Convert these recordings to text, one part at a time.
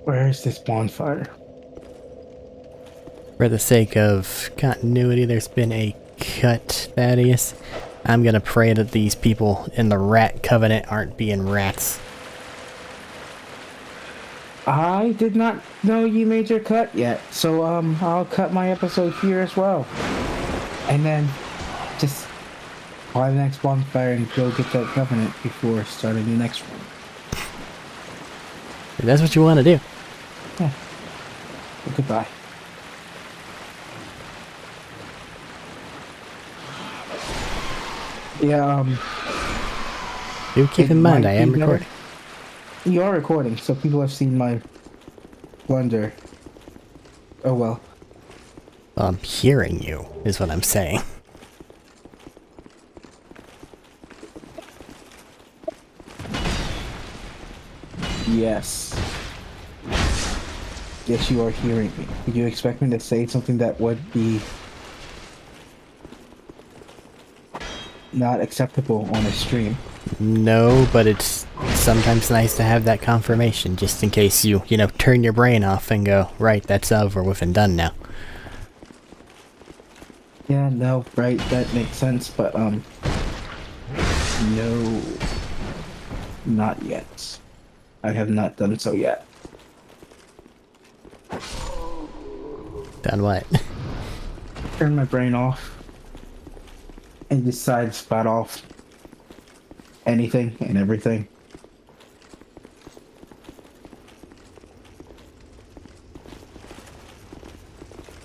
Where is this bonfire? For the sake of continuity, there's been a cut, Thaddeus. I'm gonna pray that these people in the Rat Covenant aren't being rats. I did not know you made your cut yet, so I'll cut my episode here as well. And then just find the next bonfire and go get that covenant before starting the next one. If that's what you want to do. Yeah. Well, goodbye. Yeah, Do keep it in mind, might I be am better. recording. You are recording, so people have seen my blunder. Oh well. Well, I'm hearing you, is what I'm saying. Yes. Yes, you are hearing me. Did you expect me to say something that would be not acceptable on a stream? No, but it's sometimes nice to have that confirmation, just in case you know, turn your brain off and go, right, that's over with and done now. Yeah, no, right, that makes sense, but no, not yet. I have not done so yet. Done what? Turn my brain off and decide to spot off anything and everything.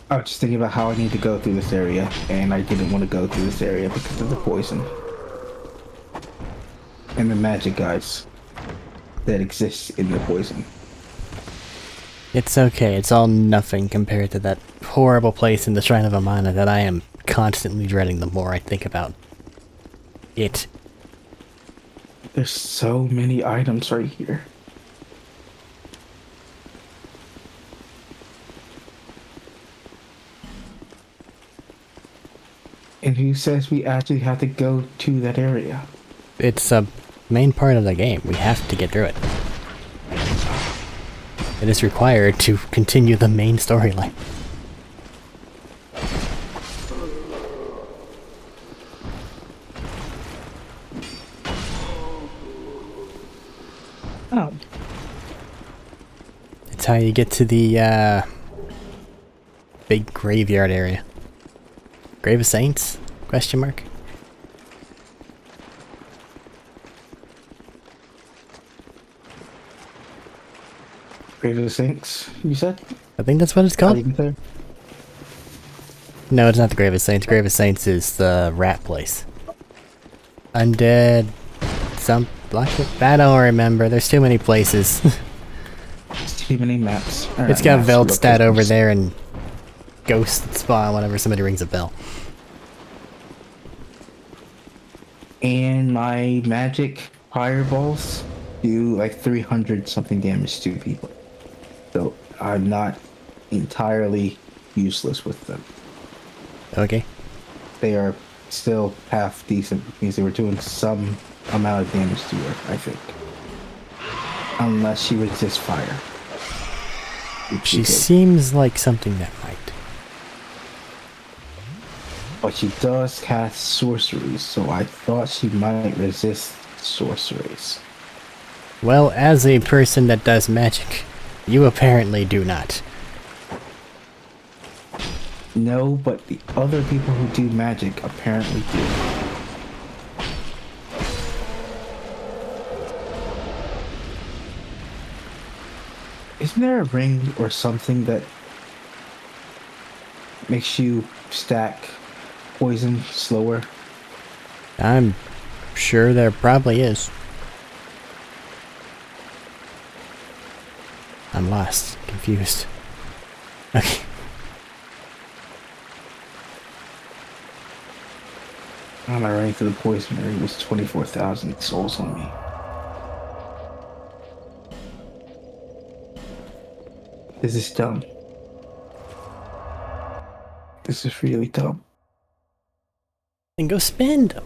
I was just thinking about how I need to go through this area, and I didn't want to go through this area because of the poison. And the magic guys that exist in the poison. It's okay, it's all nothing compared to that horrible place in the Shrine of Amana that I am constantly dreading the more I think about it. There's so many items right here. And who says we actually have to go to that area? It's a main part of the game, we have to get through it. It is required to continue the main storyline. Oh. It's how you get to the, big graveyard area. Grave of Saints? Question mark? Grave of the Saints, you said? I think that's what it's How do called. you get there? No, it's not the Grave of Saints. Grave of Saints is the rat place. Undead... some... I don't remember. There's too many places. It's too many maps. All It's right, got maps, Veldstad over locations. there and Ghost Spa whenever somebody rings a bell. And my magic fireballs do like 300 something damage to people. So I'm not entirely useless with them. Okay. They are still half decent because they were doing some amount of damage to her, I think. Unless she resists fire. Which She did. seems like something that might. But she does cast sorceries, so I thought she might resist sorceries. Well, as a person that does magic, you apparently do not. No, but the other people who do magic apparently do. Isn't there a ring or something that makes you stack poison slower? I'm sure there probably is. I'm lost. Confused. Okay. On my rank for the poisoner, it was 24,000 souls on me. This is dumb. This is really dumb. Then go spend them.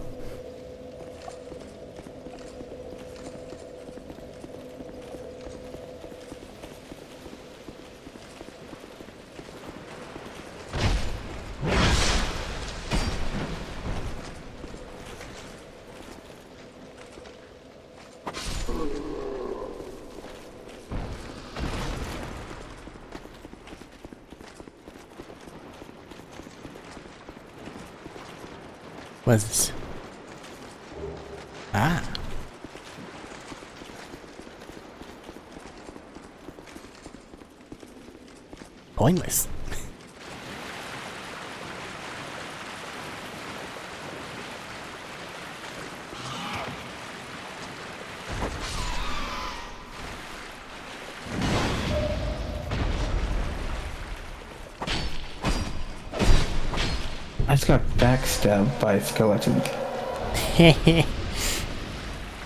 What's this? Ah. Pointless. I just got backstabbed by a skeleton. They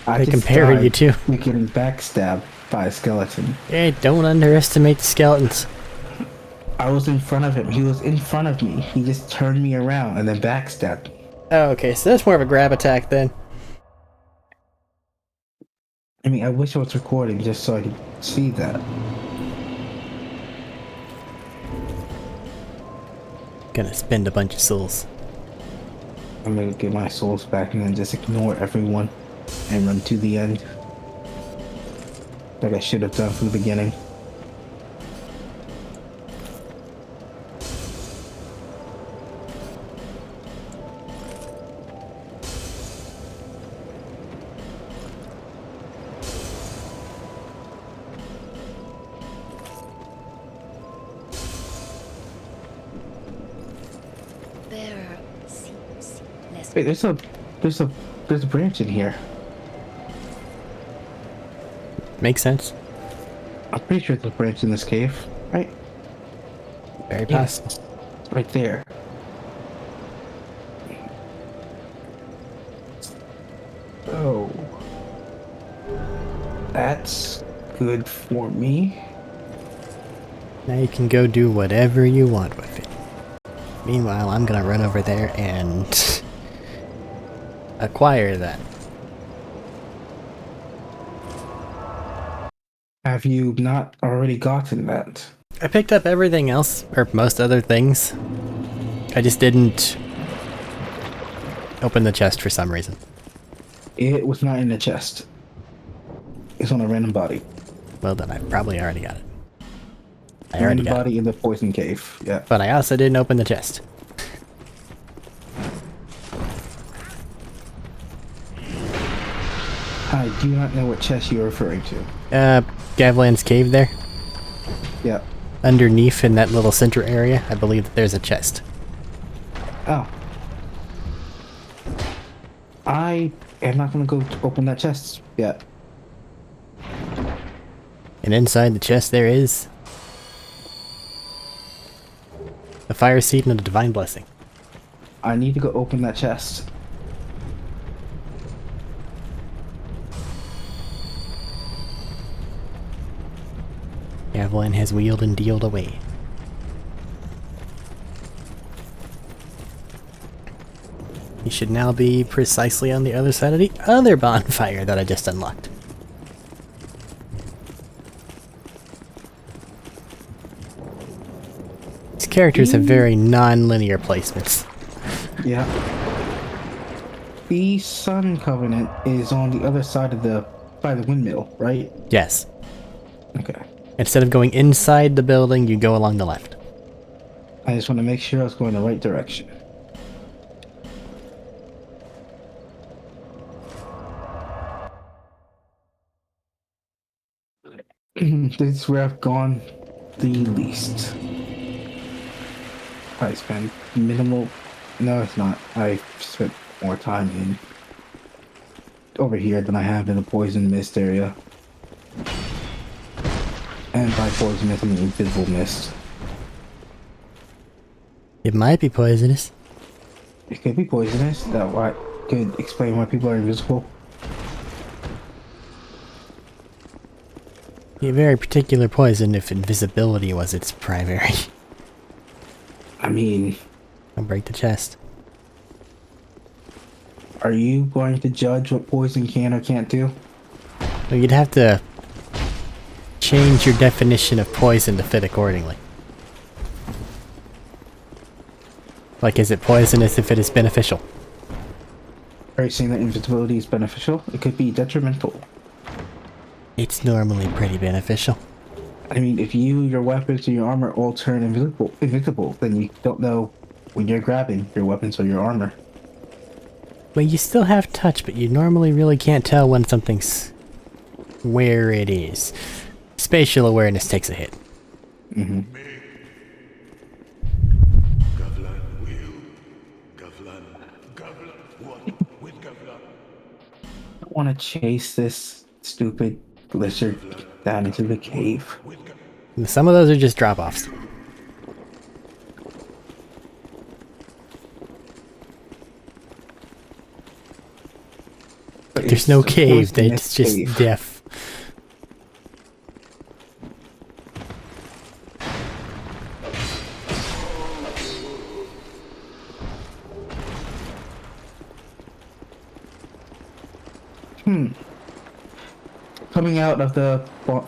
I just compare you died to. with getting backstabbed by a skeleton. Hey, don't underestimate the skeletons. I was in front of him. He was in front of me. He just turned me around and then backstabbed me. Oh, okay, so that's more of a grab attack then. I mean, I wish I was recording just so I could see that. Gonna spend a bunch of souls. I'm gonna get my souls back and then just ignore everyone and run to the end. Like I should have done from the beginning. Bearer seems less. Wait, there's a branch in here. Makes sense. I'm pretty sure there's a branch in this cave, right? Very Yes, possible. it's right there. Oh, that's good for me. Now you can go do whatever you want with it. Meanwhile, I'm gonna run over there and acquire that. Have you not already gotten that? I picked up everything else, or most other things. I just didn't open the chest for some reason. It was not in the chest. It's on a random body. Well then, I probably already got it. I Random already got it. body in the poison cave. Yeah. But I also didn't open the chest. I do not know what chest you're referring to. Gavlan's cave there. Yeah. Underneath in that little center area, I believe that there's a chest. Oh. I am not gonna go open that chest yet. And inside the chest there is a fire seed and a divine blessing. I need to go open that chest. Gavlan has wheeled and dealed away. He should now be precisely on the other side of the other bonfire that I just unlocked. These characters have very non-linear placements. Yeah. The Sun Covenant is on the other side of by the windmill, right? Yes. Okay. Instead of going inside the building, you go along the left. I just want to make sure I was going the right direction. This is where I've gone the least. I spent minimal. No, it's not. I spent more time in over here than I have in the poison mist area. And by poison mist, I mean invisible mist. It might be poisonous. It could be poisonous. That could explain why people are invisible. Be a very particular poison if invisibility was its primary. I mean, I'll break the chest. are you going to judge what poison can or can't do? Well, you'd have to change your definition of poison to fit accordingly. Like, is it poisonous if it is beneficial? Are you saying that invisibility is beneficial? It could be detrimental. It's normally pretty beneficial. I mean, if you, your weapons, or your armor all turn invisible, then you don't know when you're grabbing your weapons or your armor. Well, you still have touch, but you normally really can't tell when something's where it is. Spatial awareness takes a hit. Mm-hmm. I want to chase this stupid lizard down into the cave. Some of those are just drop-offs. But There's no it's a cave, poisonous it's just cave. death. Coming out of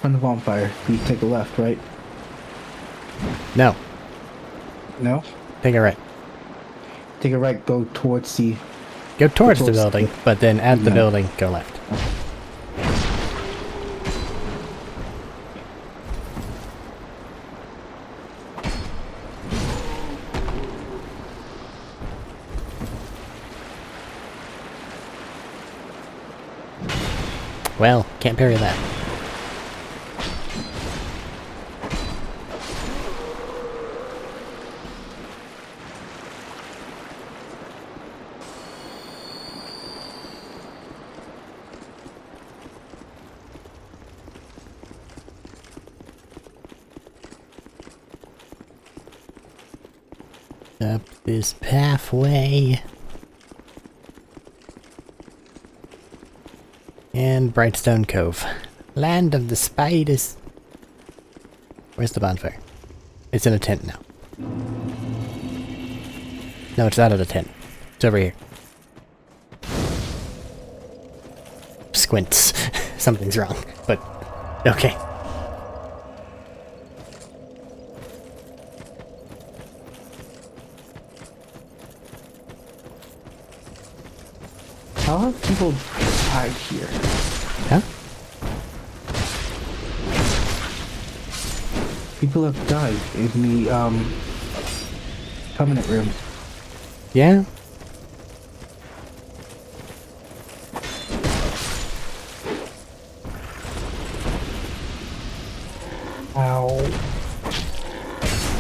from the bonfire, you take a left, right? No, No? take a right. Take a right, go towards the... Go towards the towards building, the- but then at the No. building, go left. Well, can't parry that. Up this pathway. And Brightstone Cove. Land of the spiders. Where's the bonfire? It's in a tent now. No, it's out of the tent. It's over here. Squints. Something's wrong, but okay. How have people died here? Huh? People have died in the, Covenant room. Yeah? How?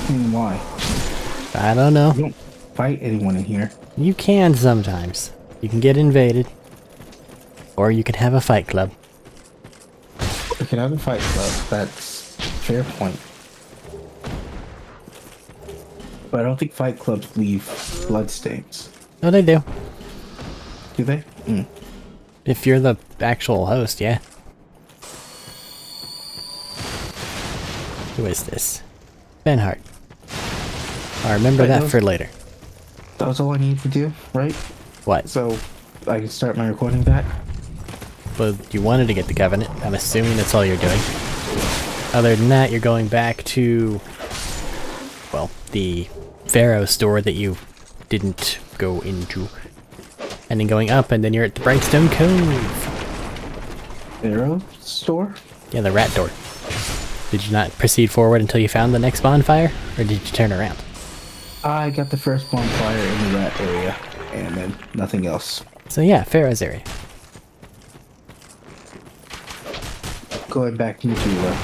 And why? I don't know. You don't fight anyone in here. You can sometimes. You can get invaded. Or you can have a fight club. We could have a fight club. That's a fair point. But I don't think fight clubs leave bloodstains. No, they do. Do they? Mm. If you're the actual host, yeah. Who is this? Ben Hart. I'll remember Wait, that those- for later. That was all I needed to do, right? What? So I can start my recording back. Well, you wanted to get the Covenant. I'm assuming that's all you're doing. Other than that, you're going back to, well, the Pharaoh store that you didn't go into. And then going up, and then you're at the Brightstone Cove. Arrow store? Yeah, the rat door. Did you not proceed forward until you found the next bonfire? Or did you turn around? I got the first bonfire in the rat area, and then nothing else. So yeah, Pharaoh's area. Going back to Jula.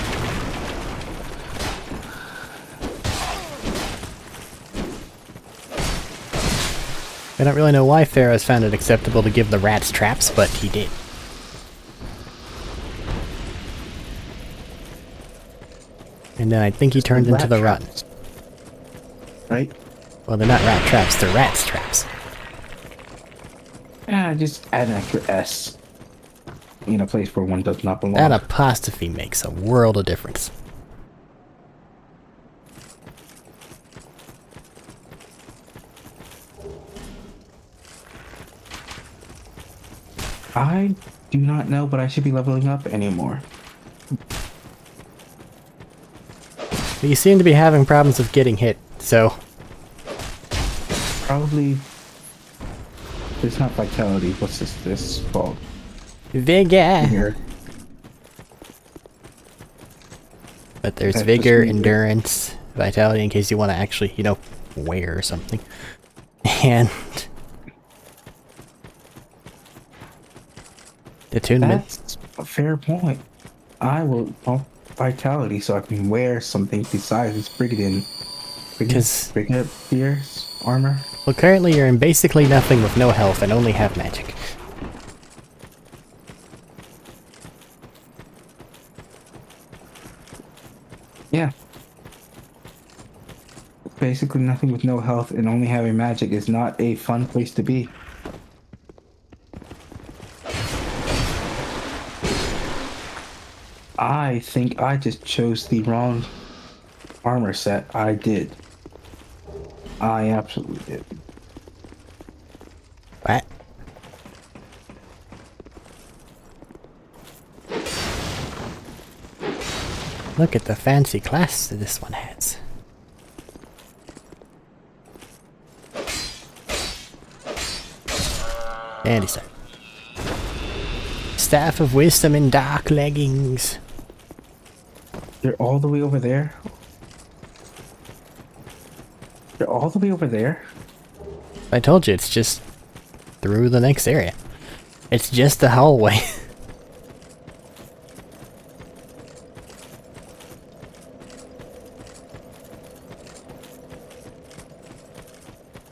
I don't really know why Pharaoh's found it acceptable to give the rats traps, but he did. And then I think he turned into the rat. traps. Right? Well, they're not rat traps, they're rats traps. Just add an extra S in a place where one does not belong. That apostrophe makes a world of difference. I do not know, but I should be leveling up anymore. But you seem to be having problems with getting hit, so... Probably. It's not vitality. What's this called? Vigor! Here. But there's That's vigor, just me. endurance, vitality in case you want to actually, you know, wear something. And... Attunement. That's a fair point. I will bump vitality so I can wear something besides this Because, brigadier's armor. well, currently you're in basically nothing with no health and only have magic. Yeah. Basically nothing with no health and only having magic is not a fun place to be. I think I just chose the wrong armor set. I did. I absolutely did. What? Look at the fancy class that this one has. And he's done. Staff of Wisdom in dark leggings. They're all the way over there. They're all the way over there. I told you, it's just through the next area. It's just the hallway.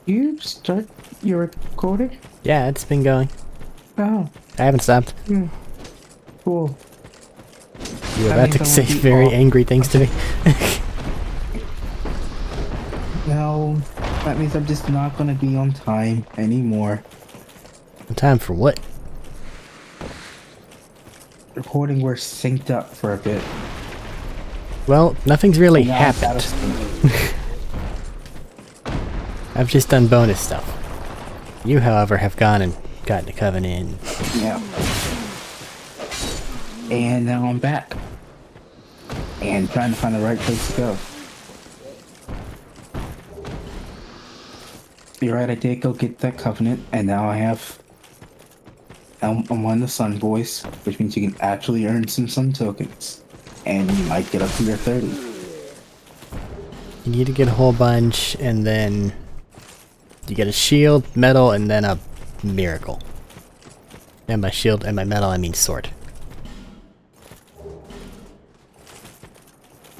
You start your recording? Yeah, it's been going. Oh, I haven't stopped. cool. You were That about to means I say won't be very off. angry things to me. No, that means I'm just not gonna be on time anymore. Time for what? Recording, we're synced up for a bit. Well, nothing's really Now I've gotta happened. sync. I've just done bonus stuff. You, however, have gone and gotten the Covenant. Yeah. And now I'm back. And trying to find the right place to go. You're right, I did go get that Covenant, and now I have... I'm one of the Sun Boys, which means you can actually earn some Sun tokens. And you might get up to your 30. You need to get a whole bunch, and then you get a shield, medal, and then a miracle. And by shield and by medal, I mean sword.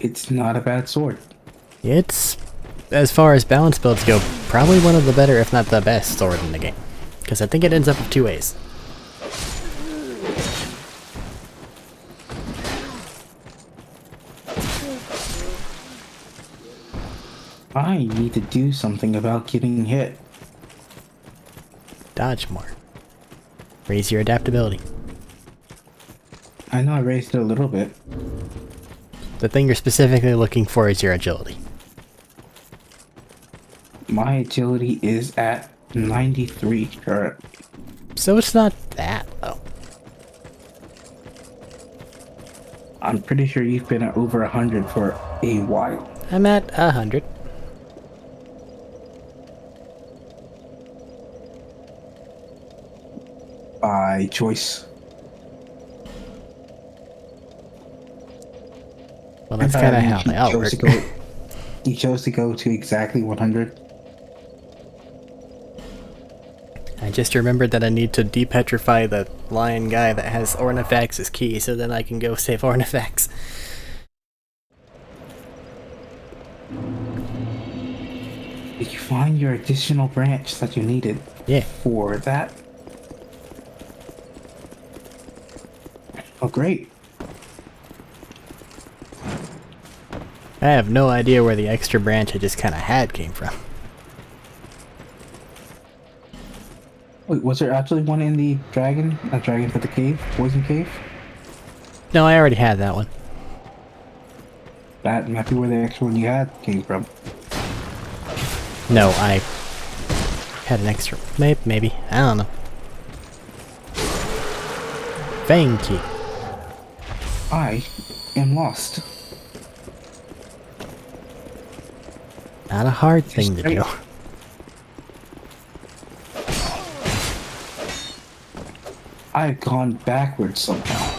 It's not a bad sword. It's, as far as balance builds go, probably one of the better, if not the best, sword in the game. Because I think it ends up with 2 ways. I need to do something about getting hit. Dodge more. Raise your adaptability. I know I raised it a little bit. The thing you're specifically looking for is your agility. My agility is at 93 currently. So it's not that low. I'm pretty sure you've been at over 100 for a while. I'm at 100. By choice. Well, that's kind of how You they all work. chose to go- You chose to go to exactly 100. I just remembered that I need to depetrify the lion guy that has Ornifex as key, so then I can go save Ornifex. Did you find your additional branch that you needed Yeah. for that? Oh, great. I have no idea where the extra branch I just kind of had came from. Wait, was there actually one in the dragon? Not dragon, but the cave? Poison cave? No, I already had that one. That might be where the extra one you had came from. No, I had an extra. Maybe. I don't know. Thank you. I am lost. Not a hard thing to do. I've gone backwards somehow.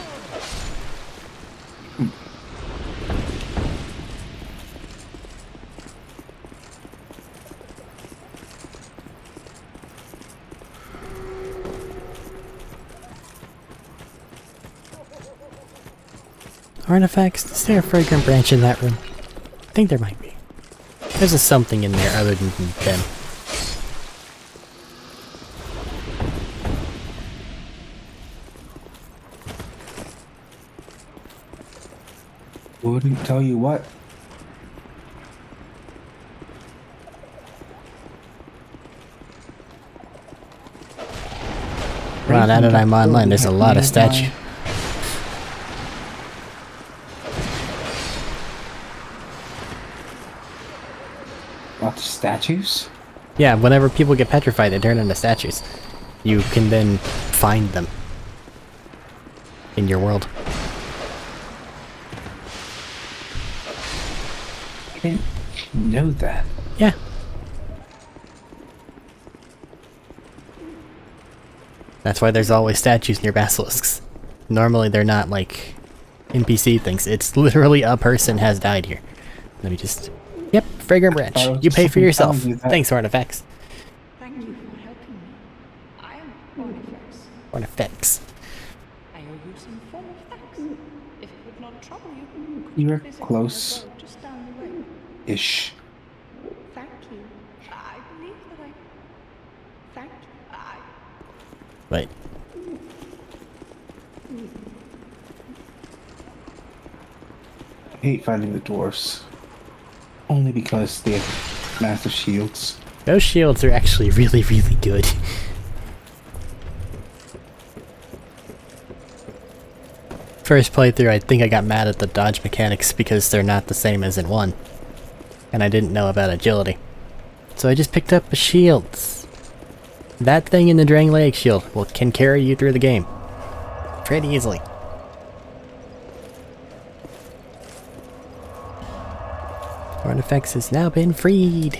Artifacts? Is there a fragrant branch in that room? I think there might be. There's a something in there other than them. Wouldn't tell you what. Wow, now that I'm online, there's a lot of statues. Lots of statues? Yeah, whenever people get petrified, they turn into statues. You can then find them in your world. I didn't know that. Yeah. That's why there's always statues near basilisks. Normally they're not like NPC things. It's literally a person has died here. Let me just... Yep, fragrant branch. You pay for yourself. Thanks, Artifacts. Thank you for helping me. I am Ornifex. Artifacts. I owe you some form of thanks. If it would not trouble you, You were visit my close. abode just down the way. Ish. Thank you. I believe that I... Thank you. Wait. I hate finding the dwarfs. Only because they have massive shields. Those shields are actually really, really good. First playthrough, I think I got mad at the dodge mechanics because they're not the same as in 1. And I didn't know about agility. So I just picked up a shield. That thing in the Drangleic shield can carry you through the game. Pretty easily. Artifacts has now been freed.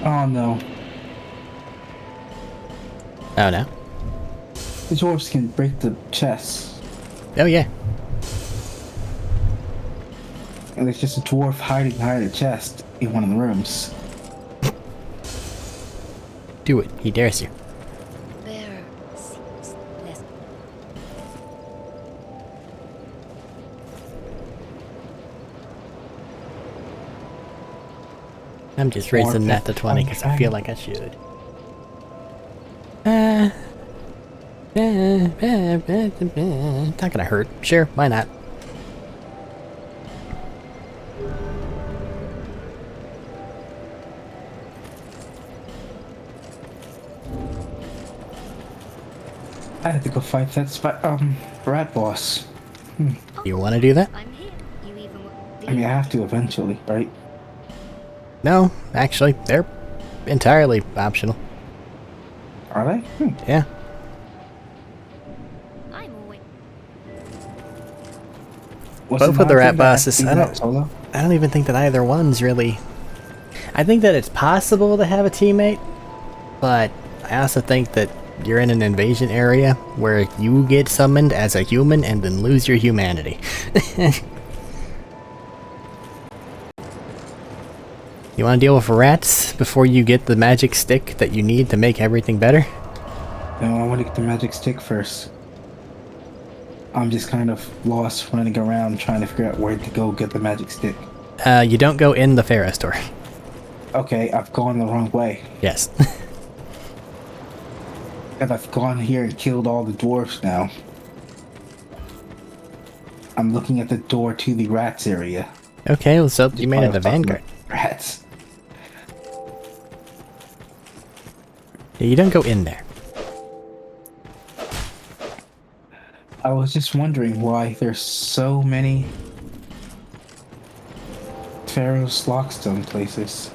Oh no. Oh no. The dwarfs can break the chests. Oh yeah. And there's just a dwarf hiding behind a chest in one of the rooms. Do it. He dares you. There seems less. I'm just raising that to 20 because I feel like I should. It's not gonna hurt. Sure, why not? I had to go fight that rat boss. You want to do that? I'm here. You even I mean, I have to eventually, right? No, actually, they're entirely optional. Are they? Yeah. I'm always. What's Both of the rat mountain that bosses, do I that don't- solo? I don't even think that either one's really... I think that it's possible to have a teammate, but I also think that you're in an invasion area where you get summoned as a human and then lose your humanity. You want to deal with rats before you get the magic stick that you need to make everything better? No, I want to get the magic stick first. I'm just kind of lost running around trying to figure out where to go get the magic stick. You don't go in the Pharaoh store. Okay, I've gone the wrong way. Yes. And I've gone here and killed all the dwarfs now. I'm looking at the door to the rats area. Okay, well, so you made it the Vanguard. Rats. Yeah, you don't go in there. I was just wondering why there's so many Pharaoh's Lockstone places.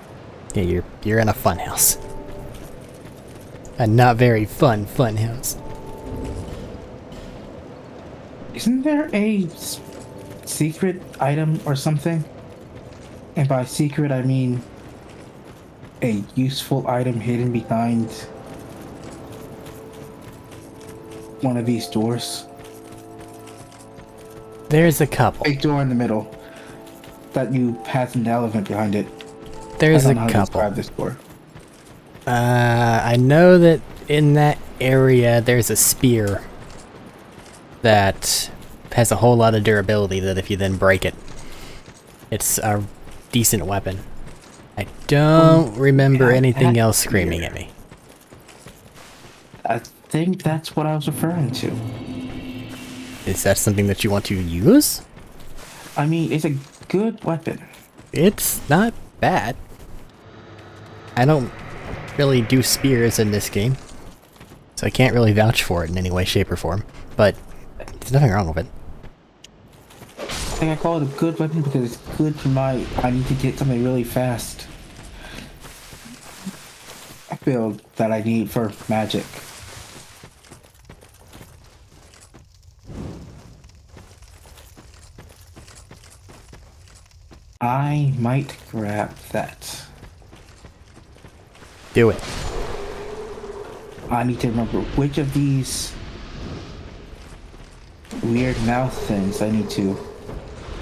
Yeah, you're in a funhouse. A not very fun funhouse. Isn't there a secret item or something? And by secret, I mean a useful item hidden behind one of these doors. There's a couple. Big door in the middle that you has an elephant behind it. There's I a don't know how to couple. describe this door. I know that in that area there's a spear that has a whole lot of durability that if you then break it, it's a decent weapon. I don't remember yeah, anything that else screaming spear. at me. I think that's what I was referring to. Is that something that you want to use? I mean, it's a good weapon. It's not bad. I don't really do spears in this game, so I can't really vouch for it in any way, shape, or form, but there's nothing wrong with it. I think I call it a good weapon because it's good for my... I need to get something really fast. I feel that I need for magic. I might grab that. Do it. I need to remember which of these weird mouth things I need to...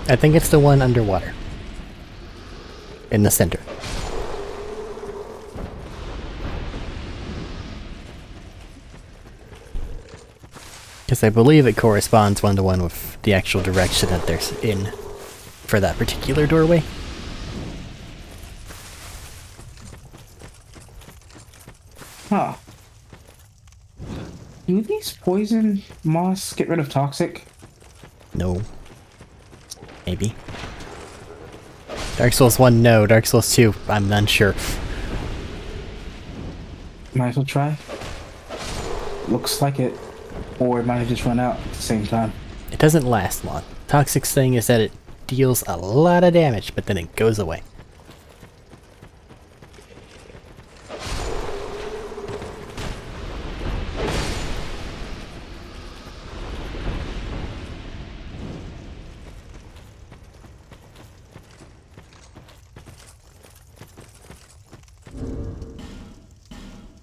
I think it's the one underwater. In the center. Because I believe it corresponds one-to-one with the actual direction that they're in for that particular doorway. Huh. Do these poison moss get rid of toxic? No. Maybe. Dark Souls 1, no. Dark Souls 2, I'm unsure. Might as well try. Looks like it. Or it might have just run out at the same time. It doesn't last long. Toxic's thing is that it deals a lot of damage, but then it goes away.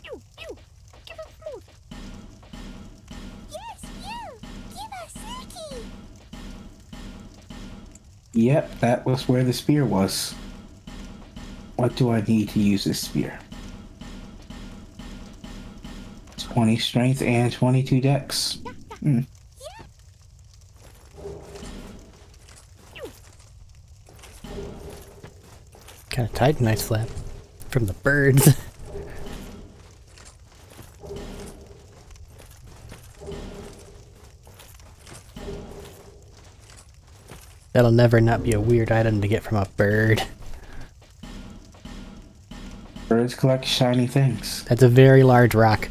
You! Give us food! Yes, you! Give us Suki! Yep, that was where the spear was. What do I need to use this spear? 20 strength and 22 dex. Hmm. Kind of tight, nice slap. From the birds. That'll never not be a weird item to get from a bird. Birds collect shiny things. That's a very large rock.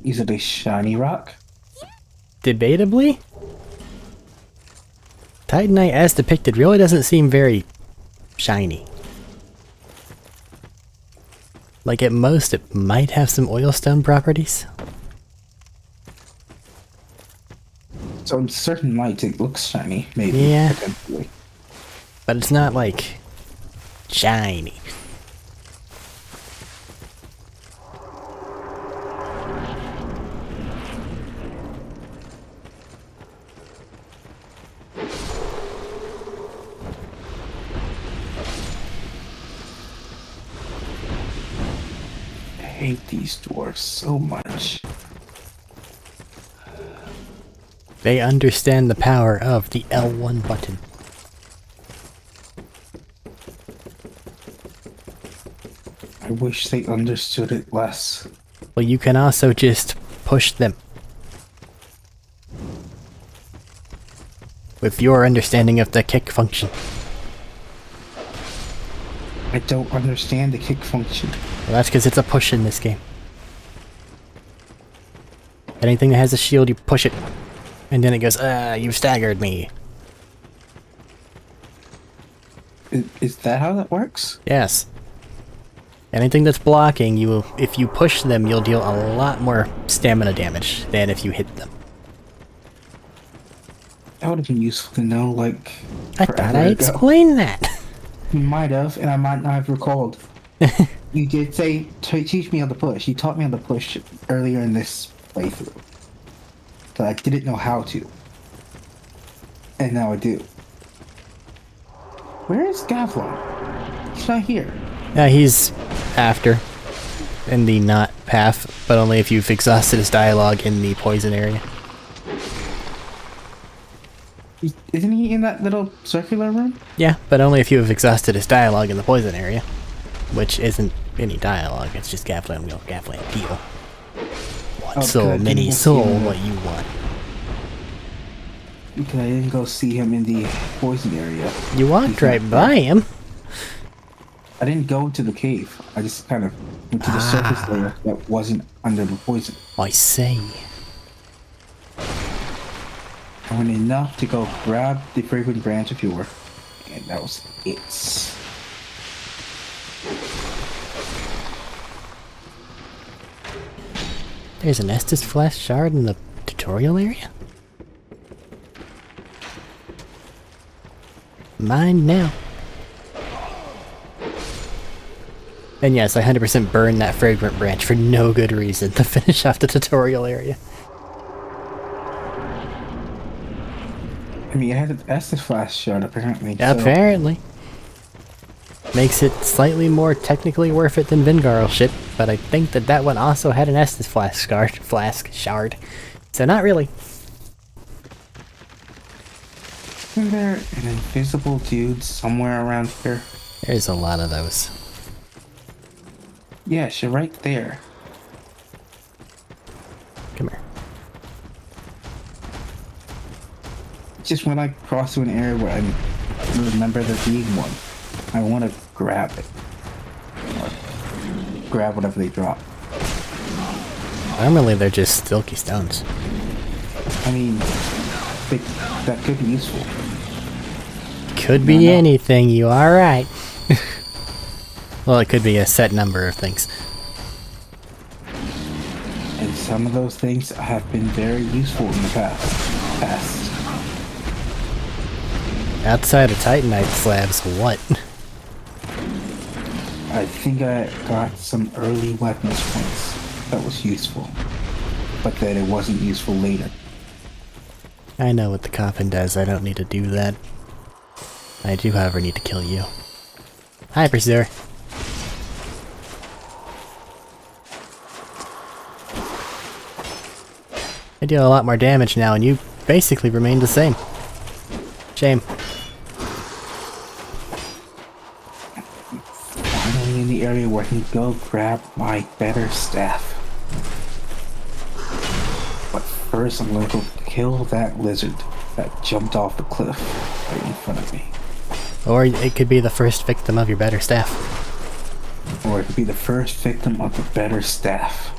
Is it a shiny rock? Debatably? Titanite, as depicted, really doesn't seem very shiny. Like, at most, it might have some oilstone properties. So in certain lights it looks shiny, maybe. Yeah. Potentially. But it's not, like, shiny. I hate these dwarves so much. They understand the power of the L1 button. I wish they understood it less. Well, you can also just push them. With your understanding of the kick function. I don't understand the kick function. Well, that's because it's a push in this game. Anything that has a shield, you push it. And then it goes, you staggered me. Is that how that works? Yes. Anything that's blocking, you, if you push them, you'll deal a lot more stamina damage than if you hit them. That would have been useful to know, like, I thought forever I ago. explained that. You might have, and I might not have recalled. You did say, teach me how to push. You taught me how to push earlier in this playthrough. But I didn't know how to. And now I do. Where is Gavlon? He's not here. He's after. In the not path, but only if you've exhausted his dialogue in the poison area. Isn't he in that little circular room? Yeah, but only if you have exhausted his dialogue in the poison area. Which isn't any dialogue, it's just Gapland Wheel, Gapland Deal. One soul, good. many soul, what you want. Because I didn't go see him in the poison area. You walked right by him. I didn't go to the cave. I just kind of went to the surface layer that wasn't under the poison. I see. I went enough to go grab the fragrant branch of yore, and that was it. There's an Estus Flask shard in the tutorial area? Mine now. And yes, I 100% burned that fragrant branch for no good reason to finish off the tutorial area. I mean, I had an Estus Flask shard apparently. Apparently. Makes it slightly more technically worth it than Vingarl shit, but I think that that one also had an Estus Flask shard. So not really. Isn't there an invisible dude somewhere around here? There's a lot of those. Yes, you're right there. Come here. Just when I cross to an area where I remember there being one, I want to grab it. Or grab whatever they drop. Normally they're just silky stones. I mean, that could be useful. Could be anything, you are right. Well, it could be a set number of things. And some of those things have been very useful in the past. Outside of Titanite slabs, what? I think I got some early weapons points that was useful, but that it wasn't useful later. I know what the coffin does, I don't need to do that. I do, however, need to kill you. Hi, Pursuer. I deal a lot more damage now, and you basically remain the same. Shame. Finally in the area where I can go grab my better staff. But first I'm gonna go kill that lizard that jumped off the cliff right in front of me. Or it could be the first victim of your better staff. Or it could be the first victim of the better staff.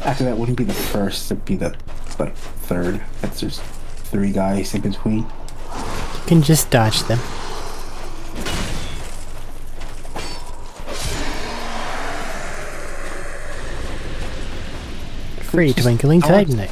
After that wouldn't be the first, it'd be the third. That's there's 3 guys in between. You can just dodge them. Free Twinkling Titanite.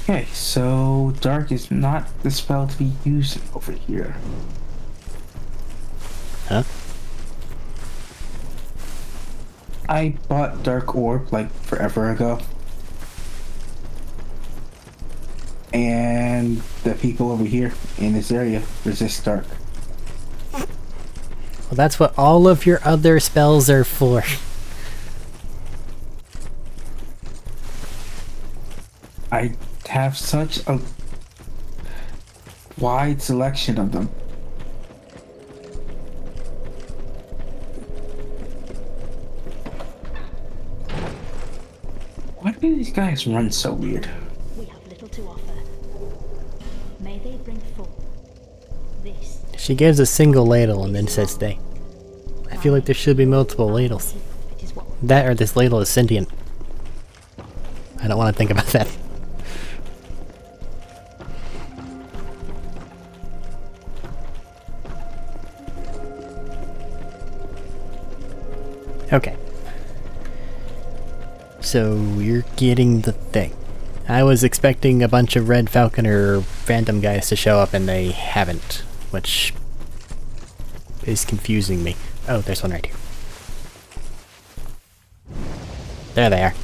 Okay, so dark is not the spell to be used over here. Huh? I bought Dark Orb like forever ago. And the people over here in this area resist dark. Well, that's what all of your other spells are for. I have such a wide selection of them. Why do these guys run so weird? We have little to offer. May they bring forth this. She gives a single ladle and then says stay. I feel like there should be multiple ladles. It is what That or this ladle is sentient. I don't want to think about that. Okay. So you're getting the thing. I was expecting a bunch of Red Falconer Phantom guys to show up and they haven't, which is confusing me. Oh, there's one right here. There they are.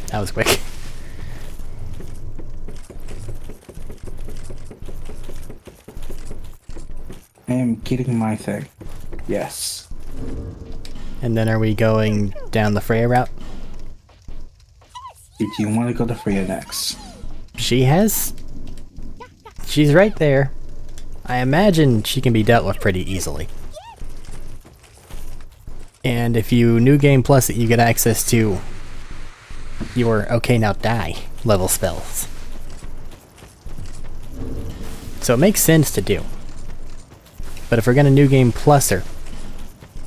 That was quick. I am getting my thing. Yes. And then are we going down the Freya route? Do you want to go to Freya next? She's right there. I imagine she can be dealt with pretty easily. And if you New Game Plus it, you get access to your okay now die level spells. So it makes sense to do. But if we're gonna New Game Plus her,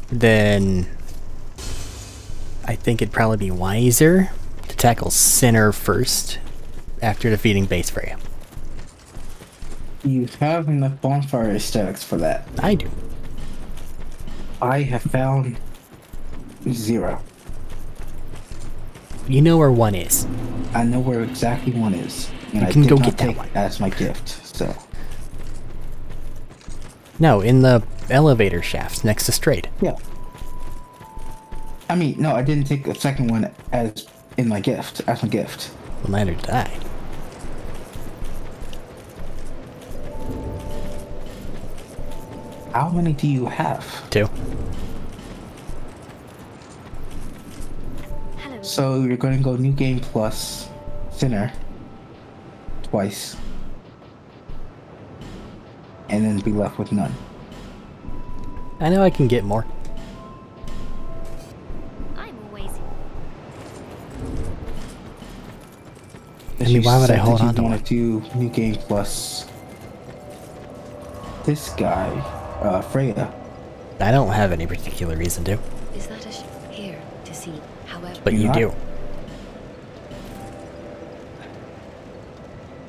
then I think it'd probably be wiser to tackle Sinner first after defeating base Freya. You have enough bonfire aesthetics for that. I do. I have found 0. You know where one is. I know where exactly one is. And You I can did go not get that take one. it as my gift, so. No, in the elevator shafts next to Straight. Yeah. I mean, no, I didn't take the second one as in my gift, as my gift. Well, neither did I. How many do you have? 2. Hello. So you're going to go New Game Plus Sinner twice. And then be left with none. I know I can get more. I'm always. I mean, why would I hold on to You one? want to do New Game Plus this guy, Freya. I don't have any particular reason to, Is that a here to see? However, but you not? do.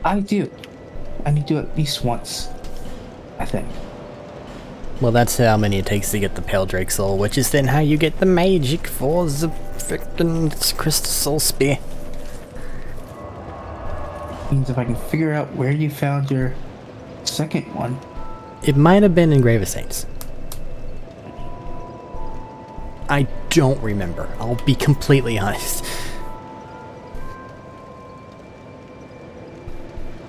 I do. I need to do it at least once, I think. Well, that's how many it takes to get the Pale Drake Soul, which is then how you get the magic for the frickin' Crystal Soul Spear. Means if I can figure out where you found your second one. It might have been in Grave of Saints. I don't remember. I'll be completely honest.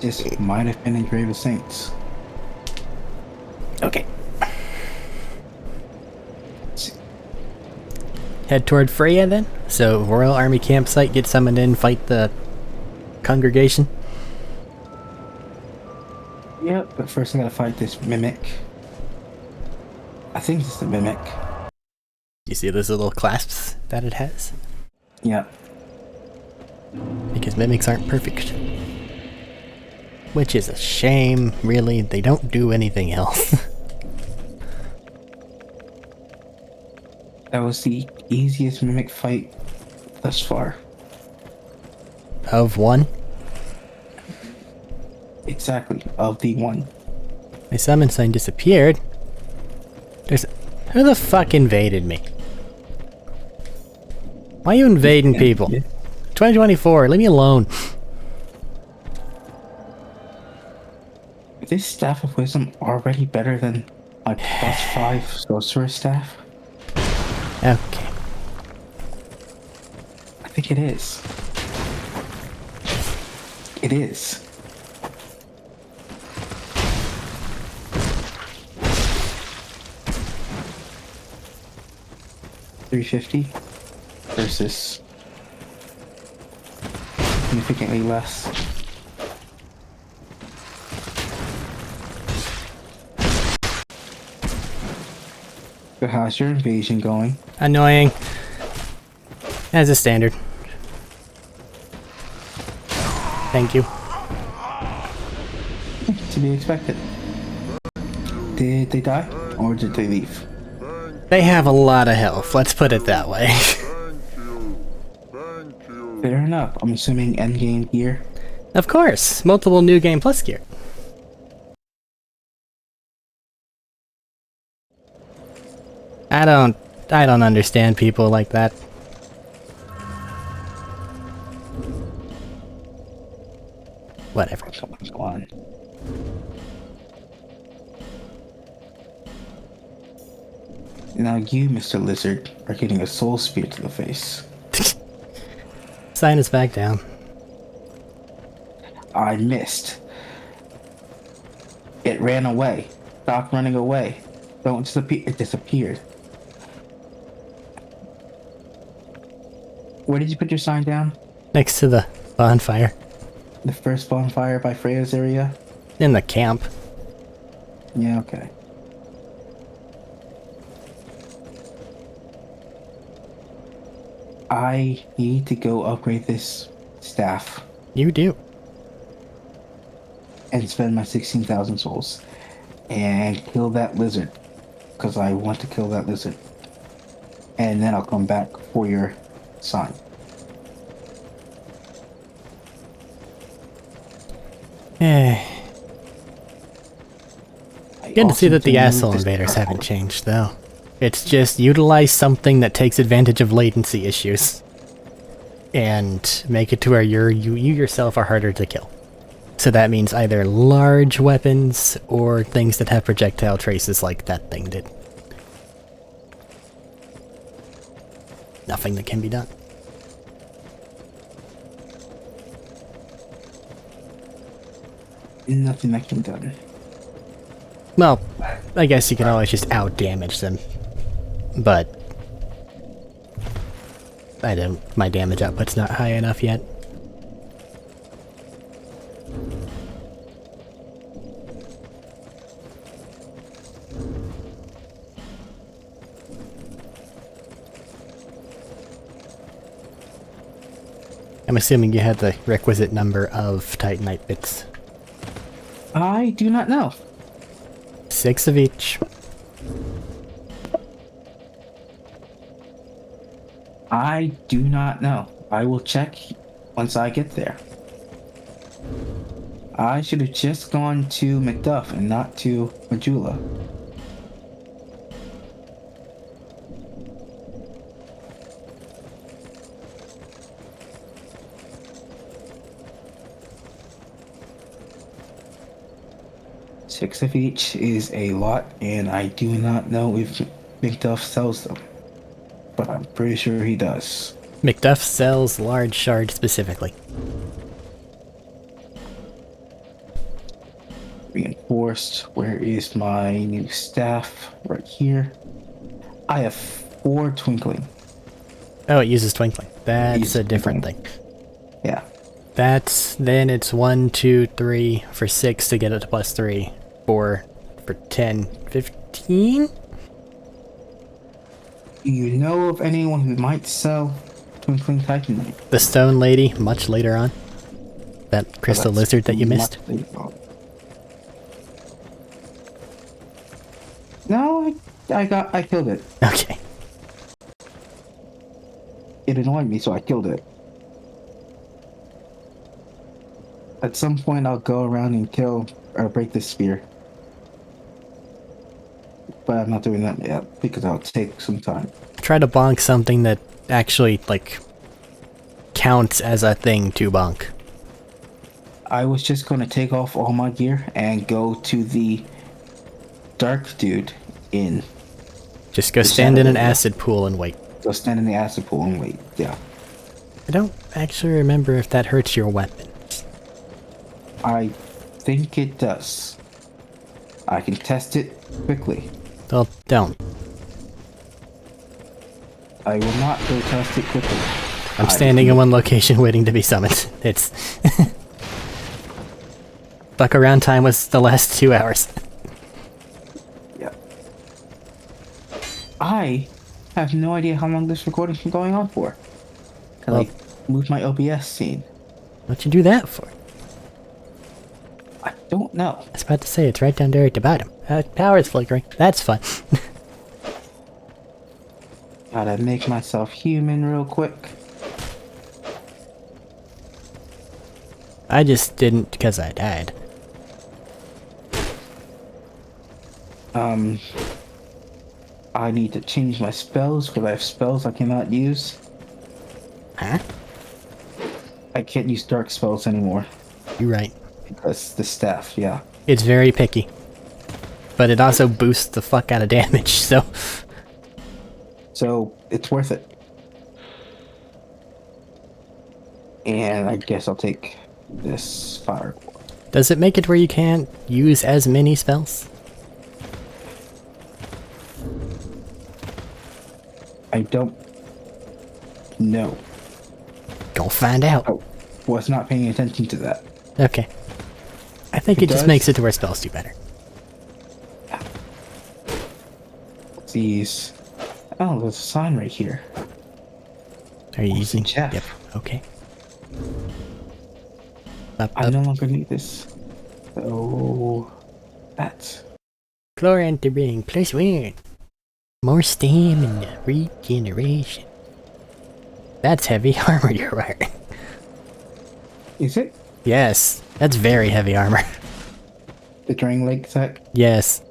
This might have been in Grave of Saints. Okay. Head toward Freya then? So Royal Army campsite, get summoned in, fight the congregation? Yeah, but first I gotta fight this mimic. I think it's the mimic. You see those little clasps that it has? Yeah. Because mimics aren't perfect. Which is a shame, really. They don't do anything else. That was the easiest mimic fight thus far. Of one? Exactly, of the one. My summon sign disappeared. Who the fuck invaded me? Why are you invading people? 2024, leave me alone. Is this Staff of Wisdom already better than my +5 Sorcerer Staff? Okay. I think it is. It is. $350 versus significantly less. So how's your invasion going? Annoying. As a standard. Thank you. To be expected. Did they die or did they leave? They have a lot of health, let's put it that way. Fair enough. I'm assuming endgame gear. Of course, multiple New Game Plus gear. I don't understand people like that. Whatever. Come on. Now you, Mr. Lizard, are getting a soul spear to the face. Sign us back down. I missed. It ran away. Stop running away. Don't disappear. It disappeared. Where did you put your sign down? Next to the bonfire. The first bonfire by Freya's area? In the camp. Yeah, okay. I need to go upgrade this staff You do. and spend my 16,000 souls and kill that lizard, because I want to kill that lizard. And then I'll come back for your sign. Eh. Good to see that the asshole this invaders haven't platform. changed, though. It's just utilize something that takes advantage of latency issues. And make it to where you yourself are harder to kill. So that means either large weapons or things that have projectile traces like that thing did. Nothing that can be done. Nothing that can be done. Well, I guess you can always just out-damage them. But I don't. My damage output's not high enough yet. I'm assuming you had the requisite number of Titanite bits. I do not know. 6 of each. I do not know. I will check once I get there. I should have just gone to Macduff and not to Majula. Six of each is a lot, and I do not know if Macduff sells them. But I'm pretty sure he does. Macduff sells large shards specifically. Reinforced. Where is my new staff? Right here. I have 4 twinkling. Oh, it uses twinkling. That's Uses a different twinkling. thing. Yeah. Then it's 1, 2, 3 for 6 to get it to +3. 4 for 10, 15? Do you know of anyone who might sell twinkling titanite? The stone lady, much later on. That crystal That's lizard that you much missed. later on. No, I killed it. Okay. It annoyed me, so I killed it. At some point, I'll go around and kill or break this spear. But I'm not doing that yet because I'll take some time. Try to bonk something that actually, like, counts as a thing to bonk. I was just going to take off all my gear and go to the dark dude in. Just go The stand in shadow an area. acid pool and wait. Go stand in the acid pool and wait. Yeah. I don't actually remember if that hurts your weapon. I think it does. I can test it quickly. Well, don't. I will not go test it quickly. I'm standing in one location waiting to be summoned. It's... Buck around time was the last 2 hours. Yeah. I have no idea how long this recording's been going on for. Can I move my OBS scene? What'd you do that for? I don't know. I was about to say, it's right down there at the bottom. Power's flickering. That's fun. Gotta make myself human real quick. I just didn't because I died. I need to change my spells because I have spells I cannot use. Huh? I can't use dark spells anymore. You're right. the staff, yeah. It's very picky. But it also boosts the fuck out of damage, so... So, it's worth it. And I guess I'll take this fire. Does it make it where you can't use as many spells? I don't know. Go find out. Oh, was not paying attention to that. Okay. I think it just does. makes it to where spells do better. These. Oh, there's a sign right here. Are you Awesome using... chef. Yep, okay. Up, I up. no longer need this. So, that's. Floor entering, +1. More stamina, regeneration. That's heavy armor you're wearing. Is it? Yes, that's very heavy armor. The Drain Lake tech? Yes.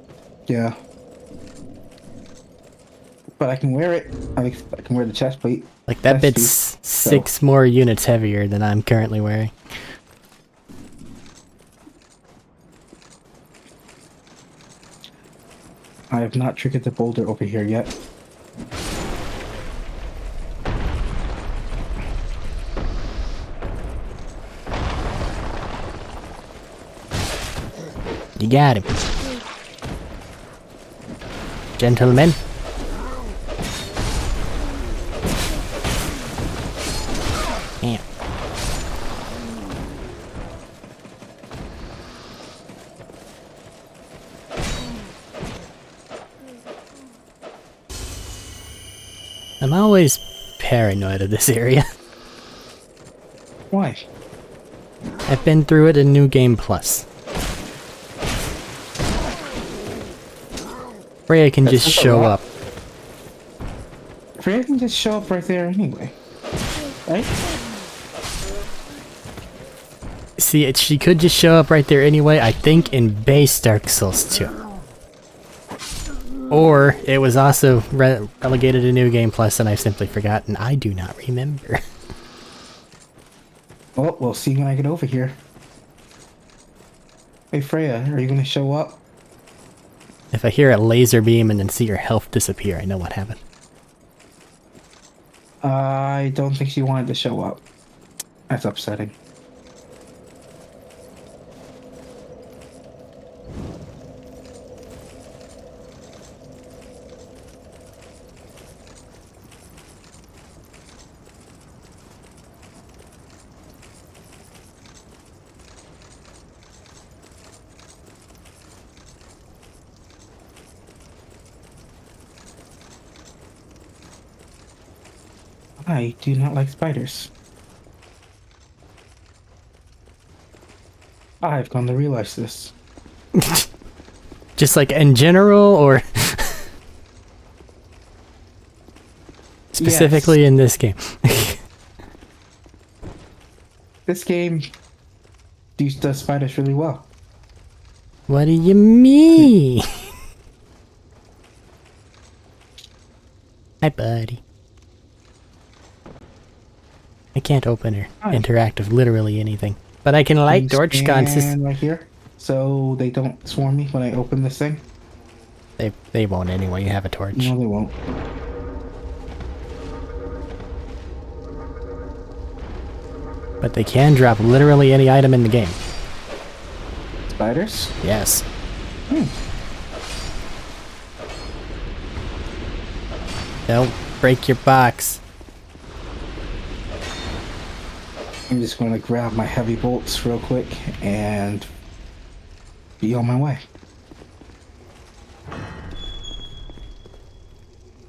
Yeah. But I can wear it. I can wear the chest plate. Like that Chest bit's piece, 6 more units heavier than I'm currently wearing. I have not triggered the boulder over here yet. You got him. Gentlemen. Damn. I'm always paranoid of this area. Why? I've been through it in New Game Plus. Freya can That's just just a show lot. up. Freya can just show up right there anyway. Right? See, she could just show up right there anyway, I think in base Dark Souls 2. Or it was also relegated to New Game Plus and I've simply forgotten. I do not remember. Well, we'll see when I get over here. Hey Freya, are you gonna show up? If I hear a laser beam and then see your health disappear, I know what happened. I don't think she wanted to show up. That's upsetting. I do not like spiders. I've come to realize this. Just like in general, or specifically Yes. in this game? This game does spiders really well. What do you mean? Hi, buddy. I can't open or Hi. interact with literally anything. But I can light torch sconces. Stand right here, so they don't swarm me when I open this thing. They won't anyway, you have a torch. No, they won't. But they can drop literally any item in the game. Spiders? Yes. Don't break your box. I'm just going to grab my heavy bolts real quick and be on my way.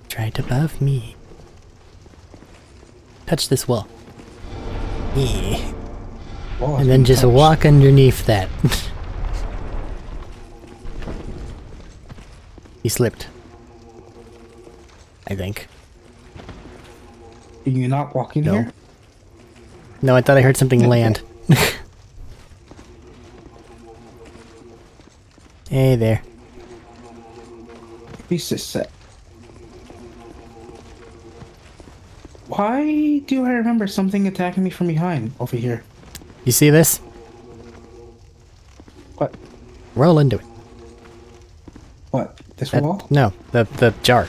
Try to buff me. Touch this wall. Yeah. Oh, And then just walk underneath that. He slipped. I think. Are you not walking No. here? No, I thought I heard something Okay. land. Hey there. Piece is set. Why do I remember something attacking me from behind over here? You see this? What? Roll into it. What? This wall? No, the jar.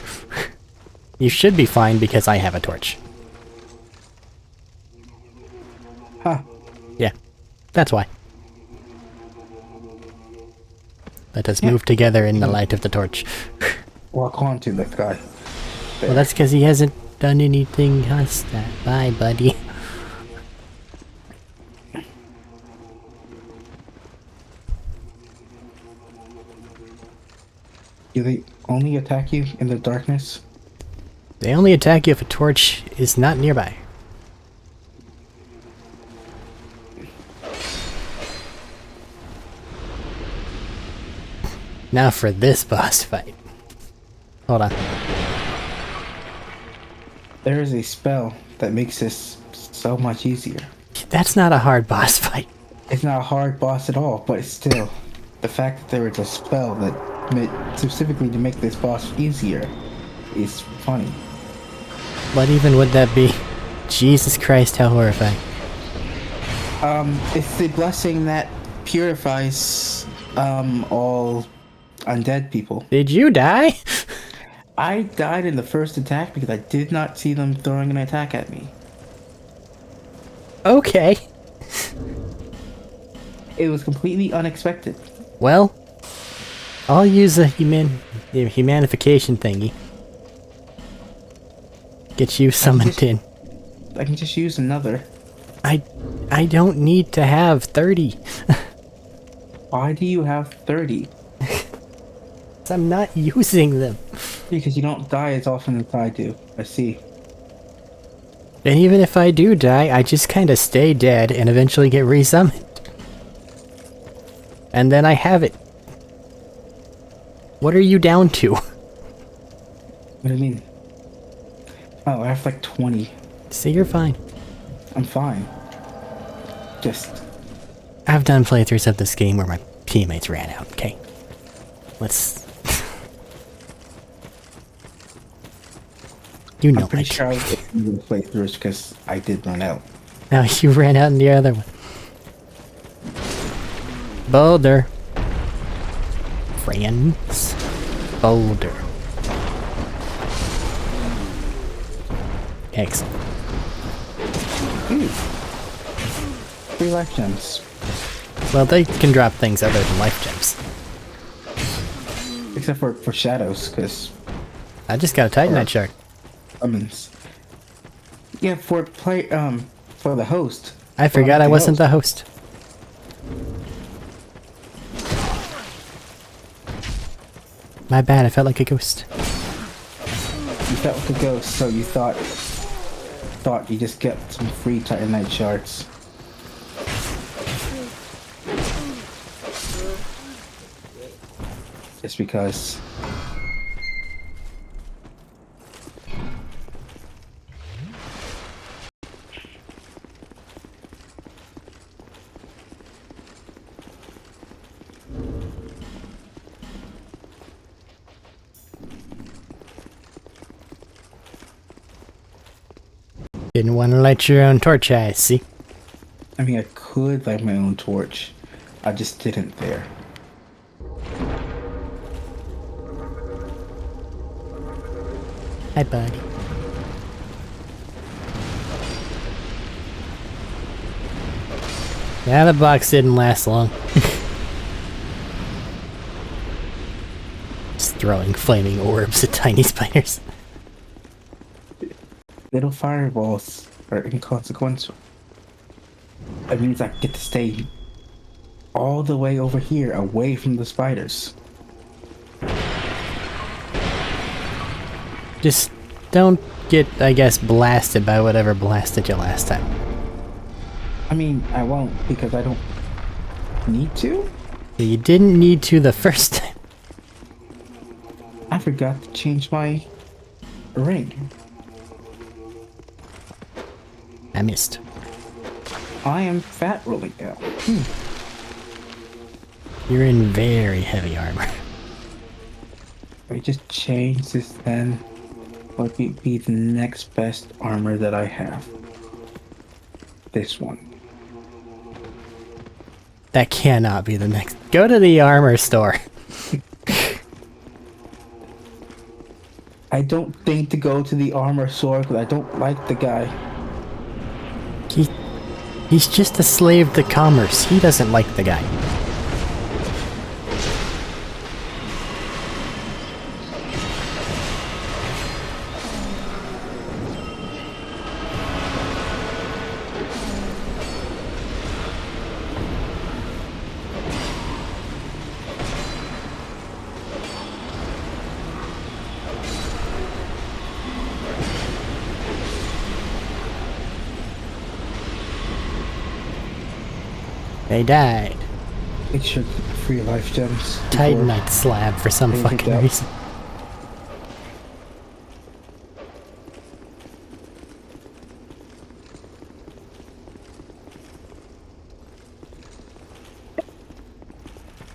You should be fine because I have a torch. Huh. Yeah, that's why. Let us Yeah. move together in the light of the torch. Walk on to this guy. Well, that's because he hasn't done anything hostile. Bye, buddy. Do they only attack you in the darkness? They only attack you if a torch is not nearby. Now for this boss fight. Hold on. There is a spell that makes this so much easier. That's not a hard boss fight. It's not a hard boss at all, but it's still the fact that there is a spell that made specifically to make this boss easier is funny. What even would that be? Jesus Christ, how horrifying. It's the blessing that purifies all undead people. Did you die? I died in the first attack because I did not see them throwing an attack at me. Okay. It was completely unexpected. Well, I'll use a humanification thingy. Get you summoned in. I can just use another. I don't need to have 30. Why do you have 30? I'm not using them. Because you don't die as often as I do. I see. And even if I do die, I just kind of stay dead and eventually get resummoned. And then I have it. What are you down to? What do you mean? Oh, I have like 20. See, you're fine. I'm fine. Just... I've done playthroughs of this game where my teammates ran out, okay? Let's... You know I'm pretty it. sure I was able to play through it because I did run out. Now you ran out in the other one. Boulder. Friends. Boulder. Excellent. Ooh. 3 life gems. Well, they can drop things other than life gems. Except for shadows, because... I just got a Titanite shard. Summons. Yeah, for the host. I forgot I wasn't the host. My bad, I felt like a ghost. You felt like a ghost, so you thought you just get some free Titanite shards. Just because. Didn't want to light your own torch, I see. I mean, I could light my own torch. I just didn't there. Hi, buddy. Yeah, the box didn't last long. Just throwing flaming orbs at tiny spiders. Little fireballs are inconsequential. That means I get to stay all the way over here, away from the spiders. Just don't get, I guess, blasted by whatever blasted you last time. I mean, I won't, because I don't need to? You didn't need to the first time. I forgot to change my ring. I missed. I am fat rolling now. You're in very heavy armor. I just change this then. What would be the next best armor that I have? This one. That cannot be the next. Go to the armor store. I don't think to go to the armor store because I don't like the guy. He's just a slave to commerce. He doesn't like the guy. They died. Make sure to free life gems. Titanite slab for some they fucking hit that. reason.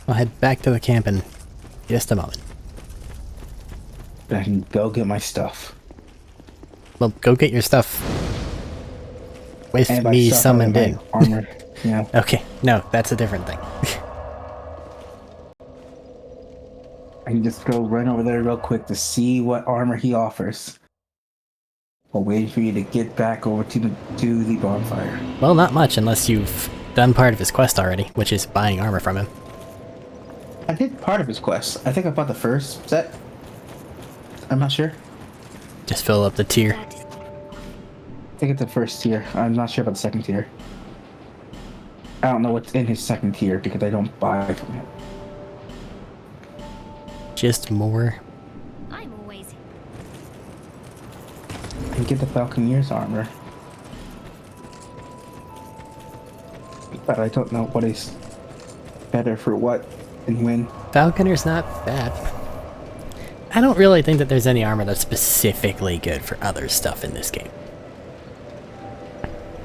I'll head back to the camp in just a moment. I can go get my stuff. Well, go get your stuff. With And by me stuff, I summoned mean in. my armor. Yeah. Okay, no, that's a different thing. I can just go run over there real quick to see what armor he offers. While waiting for you to get back over to the bonfire. Well, not much unless you've done part of his quest already, which is buying armor from him. I did part of his quest. I think I bought the first set. I'm not sure. Just fill up the tier. Glad to see I think it's the first tier. I'm not sure about the second tier. I don't know what's in his second tier because I don't buy from him. Just more. I'm always And get the Falconeer's armor. But I don't know what is better for what and when. Falconer's not bad. I don't really think that there's any armor that's specifically good for other stuff in this game.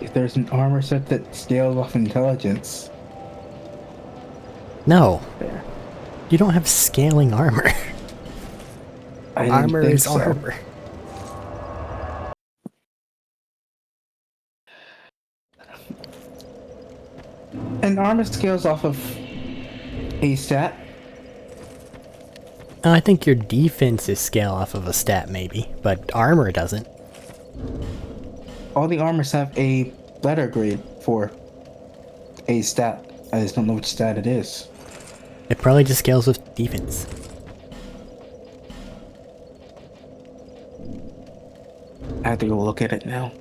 If there's an armor set that scales off intelligence. No, There. you don't have scaling armor. I didn't Armor think is so. armor. And armor scales off of a stat. I think your defenses scale off of a stat maybe, but armor doesn't. All the armors have a letter grade for a stat. I just don't know which stat it is. It probably just scales with defense. I have to go look at it now.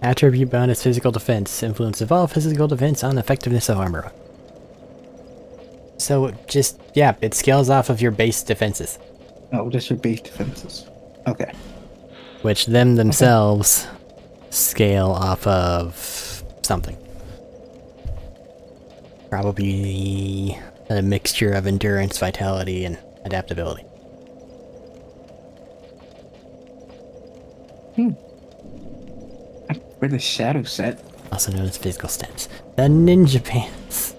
Attribute bonus physical defense. Influence of all physical defense on effectiveness of armor. So just, yeah, it scales off of your base defenses. Oh, just your base defenses. Okay. Which them themselves scale off of something. Probably a mixture of endurance, vitality, and adaptability. Where's the shadow set? Also known as physical stats. The ninja pants.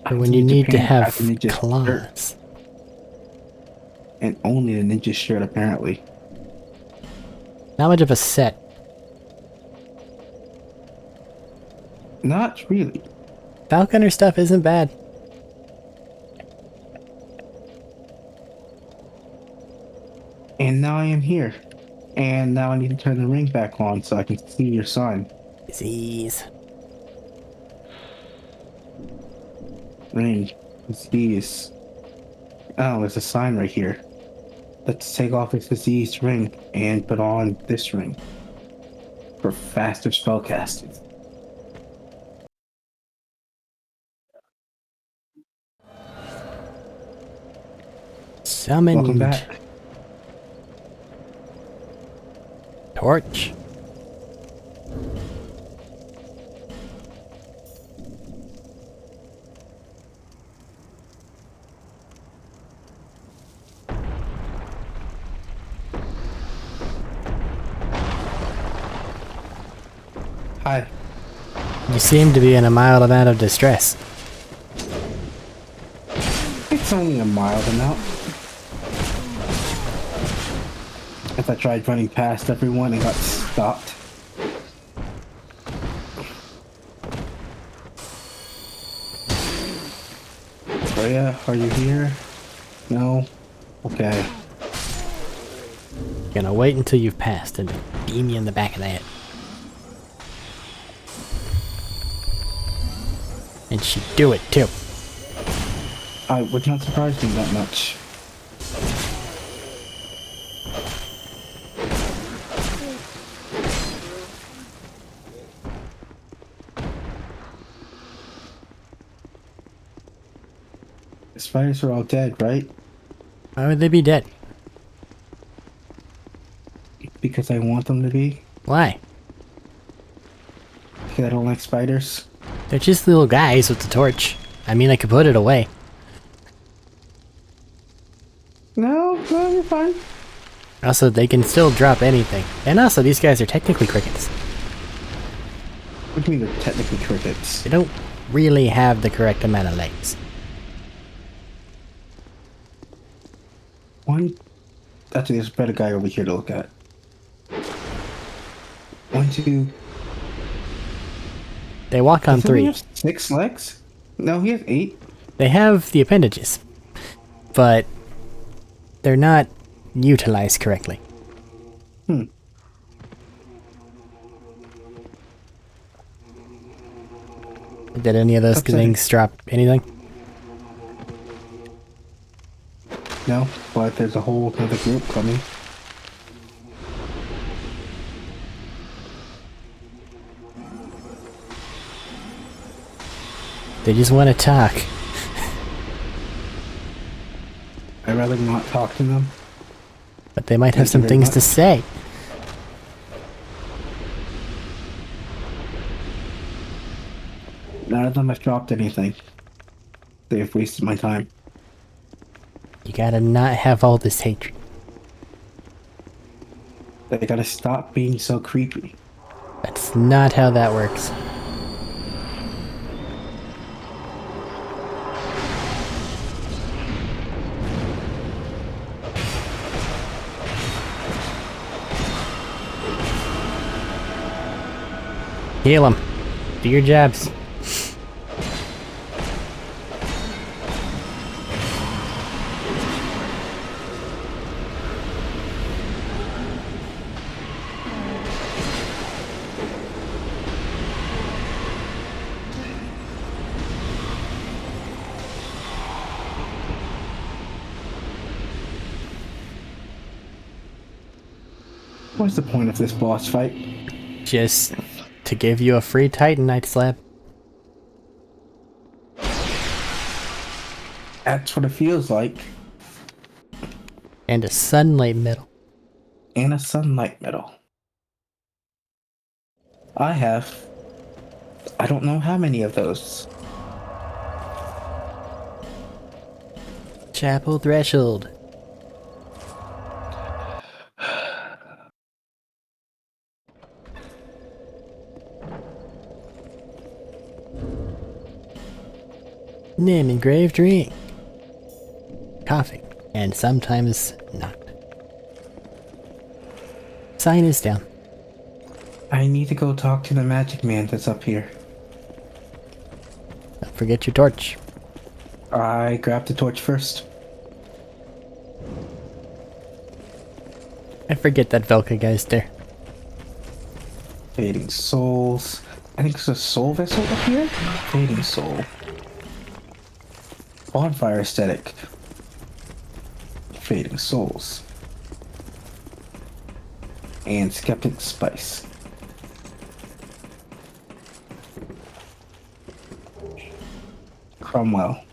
For when you Ninja need to pants have has a ninja shirt. claws. And only the ninja shirt, apparently. Not much of a set. Not really. Falconer stuff isn't bad. And now I am here. And now I need to turn the ring back on so I can see your sign. Disease. Ring. Disease. Oh, there's a sign right here. Let's take off this diseased ring and put on this ring. For faster spellcasting. Summoned. Welcome back. Torch. Hi. You seem to be in a mild amount of distress. It's only a mild amount. As I tried running past everyone and got stopped. Freya, are you here? No? Okay. Gonna wait until you've passed and beam you in the back of the head. And she'd do it too. I would not surprise me that much. The spiders are all dead, right? Why would they be dead? Because I want them to be. Why? Because I don't like spiders. They're just little guys with the torch. I mean, I could put it away. No, you're fine. Also, they can still drop anything. And also, these guys are technically crickets. What do you mean they're technically crickets? They don't really have the correct amount of legs. One. Actually, there's a better guy over here to look at. 1, 2. They walk on Doesn't he 3. have 6 legs? No, he has 8. They have the appendages, but they're not utilized correctly. Did any of those Upsetting. things drop anything? No, but there's a whole other group coming. They just want to talk. I'd rather not talk to them. But they might have Thank you some very things to much. say. None of them have dropped anything. They have wasted my time. You gotta not have all this hatred. They gotta stop being so creepy. That's not how that works. Heal them. Do your jobs. What's the point of this boss fight? Just to give you a free Titanite slab. That's what it feels like. And a sunlight medal. And a sunlight medal. I don't know how many of those. Chapel threshold. Name engraved ring. Coughing, and sometimes not. Sign is down. I need to go talk to the magic man that's up here. Don't forget your torch. I grabbed the torch first. I forget that Velka guy's there. Fading souls. I think there's a soul vessel up here? Fading soul. Bonfire aesthetic. Fading souls. And skeptic spice. Cromwell.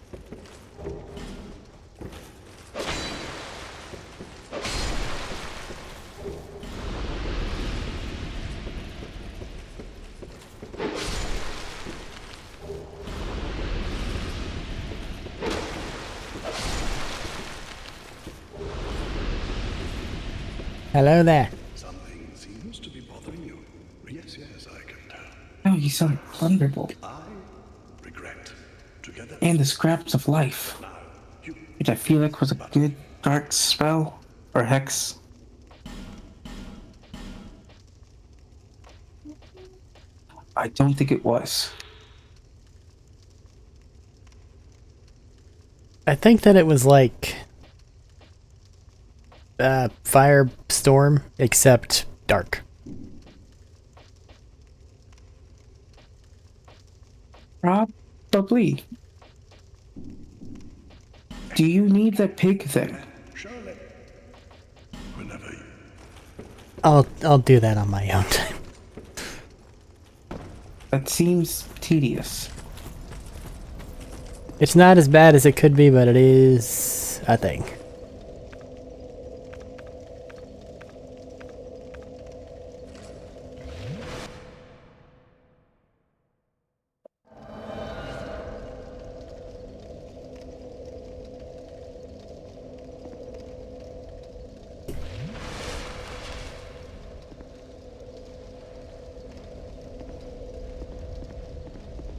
Hello there. Something seems to be bothering you. Yes, I can tell. No, you sound vulnerable. I regret. Together. And the scraps of life. Now, you Which I feel like was a good dark spell. Or hex. I don't think it was. I think that it was like Firestorm, except dark. Probably. Do you need the pig thing? Surely. Whenever you... I'll do that on my own time. That seems tedious. It's not as bad as it could be, but it is a thing.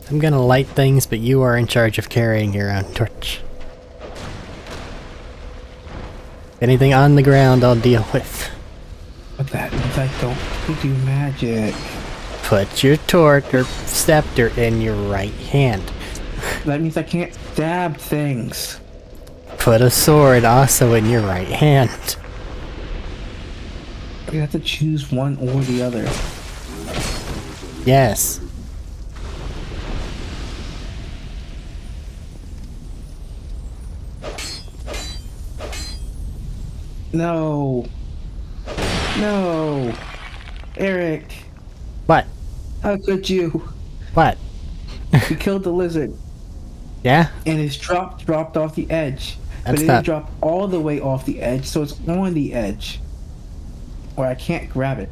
I'm gonna light things, but you are in charge of carrying your own torch. Anything on the ground, I'll deal with. But that means I don't do magic. Put your torch or scepter in your right hand. That means I can't stab things. Put a sword also in your right hand. You have to choose one or the other. Yes. No. No. Eric, What? how could you? What? We killed the lizard Yeah? and it's dropped off the edge. But That's it not- didn't drop all the way off the edge, so it's on the edge. Where I can't grab it.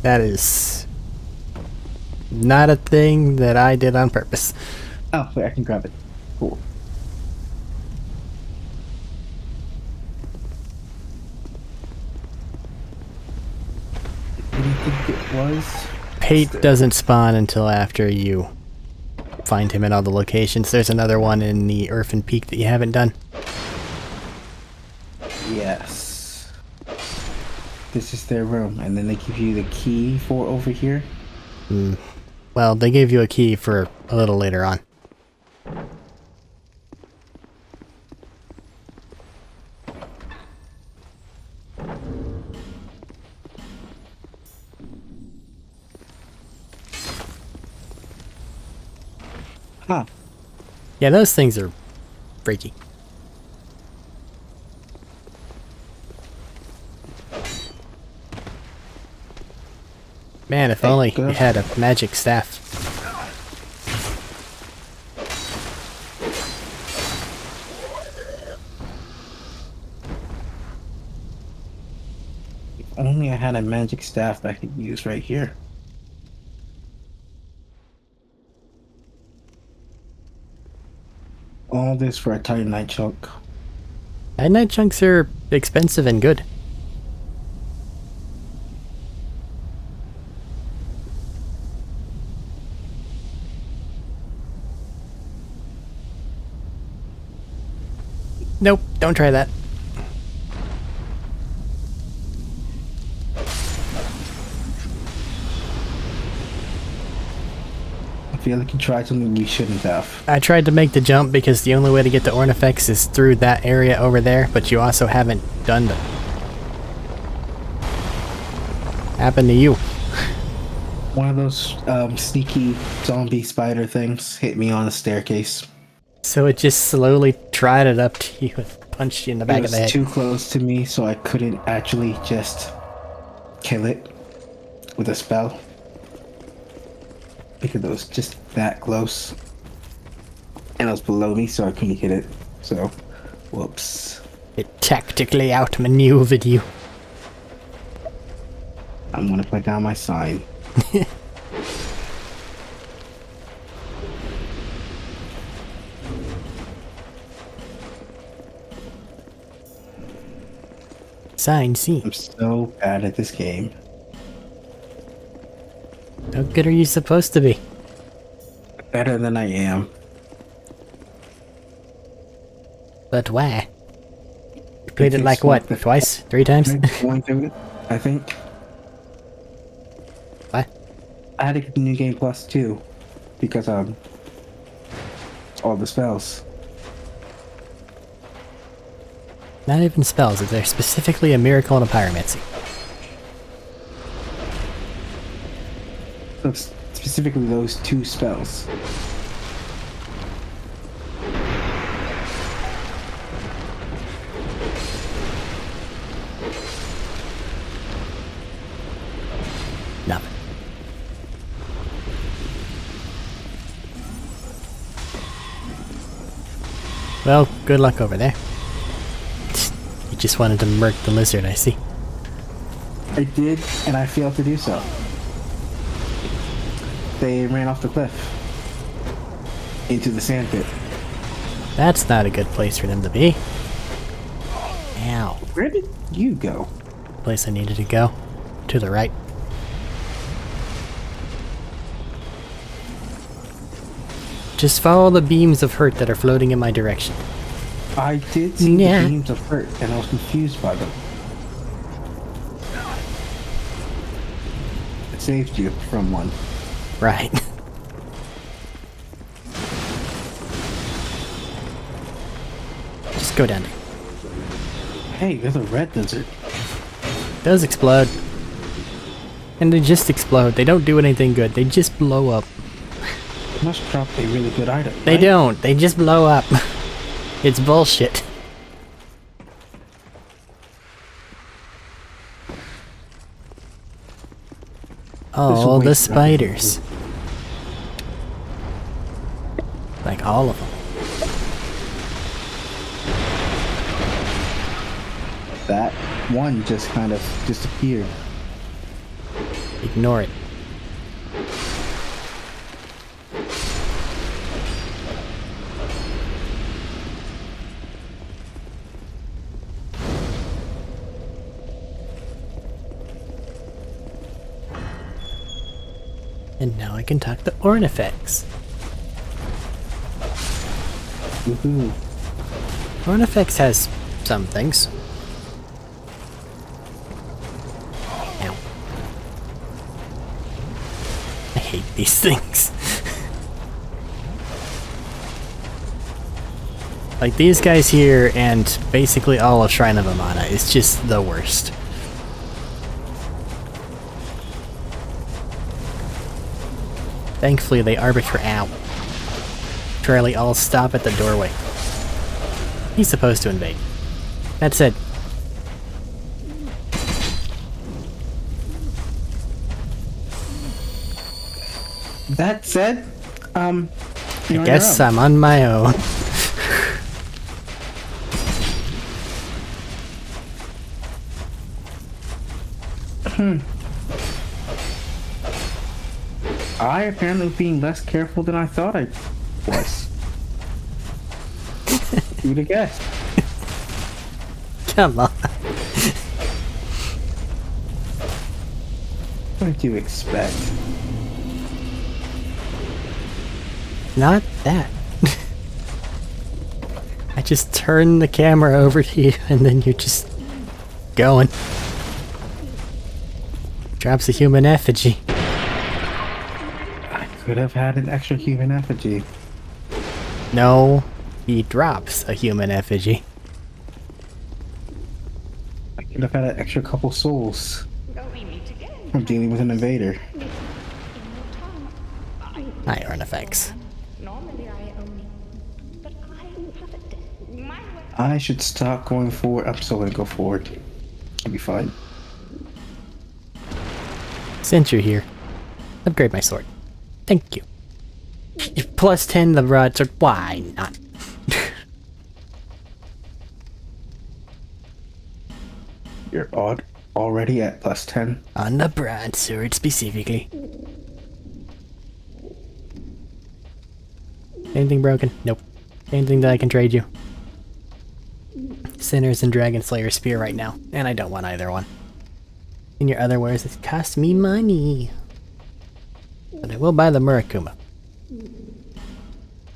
That is not a thing that I did on purpose. Oh, wait, I can grab it. Cool. What do you think it was? Pate doesn't spawn until after you find him in all the locations. There's another one in the Orphan Peak that you haven't done. Yes. This is their room, and then they give you the key for over here. Well, they gave you a key for a little later on. Huh. Yeah, those things are freaky. Man, if Hey, only good. you had a magic staff. If only I had a magic staff I could use right here. All this for a tiny night chunk. Night chunks are expensive and good. Nope, don't try that. I feel like you tried something you shouldn't have. I tried to make the jump because the only way to get to Ornifex is through that area over there, but you also haven't done the... Happened to you. One of those sneaky zombie spider things hit me on the staircase. So it just slowly trotted up to you and punched you in the It back of was the head. too close to me, so I couldn't actually just kill it with a spell. Because it was just that close. And it was below me, so I couldn't hit it. So, whoops. It tactically outmaneuvered you. I'm gonna put down my sign. Sign C. I'm so bad at this game. How good are you supposed to be? Better than I am. But why? You played it Because like what? what the- Twice? 3 times? Going through it, I think. What? I had to get the new game plus too, because all the spells. Not even spells, they're specifically a miracle and a pyromancy. So specifically those two spells. Nothing. Well, good luck over there. You just wanted to murk the lizard, I see. I did, and I failed to do so. They ran off the cliff into the sand pit. That's not a good place for them to be. Ow. Where did you go? Place I needed to go. To the right. Just follow the beams of hurt that are floating in my direction. I did see Yeah. the beams of hurt, and I was confused by them. It saved you from one. Right. Just go down there. Hey, there's a red lizard. Those explode. And they just explode. They don't do anything good. They just blow up. Must drop a really good item. They right? don't. They just blow up. It's bullshit. Oh, the waste of spiders. Like all of them. That one just kind of disappeared. Ignore it. And now I can talk to Ornifex. Woohoo. Ornifex has some things. Ow. I hate these things. Like these guys here and basically all of Shrine of Amana is just the worst. Thankfully, they arbitrarily all stop at the doorway. He's supposed to invade. That said, I guess I'm on my own. I apparently being less careful than I thought I was. Who'd have guessed? Come on. What did you expect? Not that. I just turn the camera over to you and then you're just going. Drops a human effigy. I could have had an extra human effigy. No, he drops a human effigy. I could have had an extra couple souls from dealing with an invader. Hi, Artifacts. I should stop going forward. I'm still gonna go forward. I'll be fine. Since you're here, upgrade my sword. Thank you. Plus 10 the broadsword. Why not? You're already at plus 10. On the broadsword specifically. Anything broken? Nope. Anything that I can trade you? Sinners and Dragon Slayer Spear right now, and I don't want either one. In your other wares, it costs me money. But I will buy the Murakuma.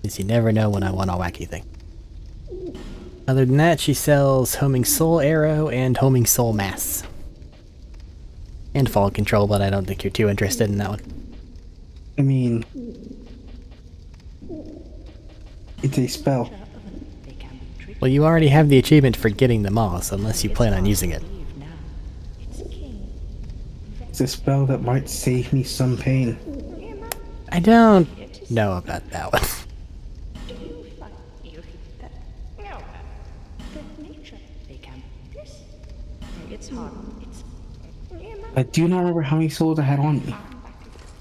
Because you never know when I want a wacky thing. Other than that, she sells Homing Soul Arrow and Homing Soul Mass. And Fall Control, but I don't think you're too interested in that one. I mean, it's a spell. They can be tricky. Well, you already have the achievement for getting them all, so unless you It's plan on hard using to it. believe now. It's king. It's a spell that might save me some pain. I don't know about that one. Do you find you that no the nature they can this? It's hard. It's I do not remember how many souls I had on me.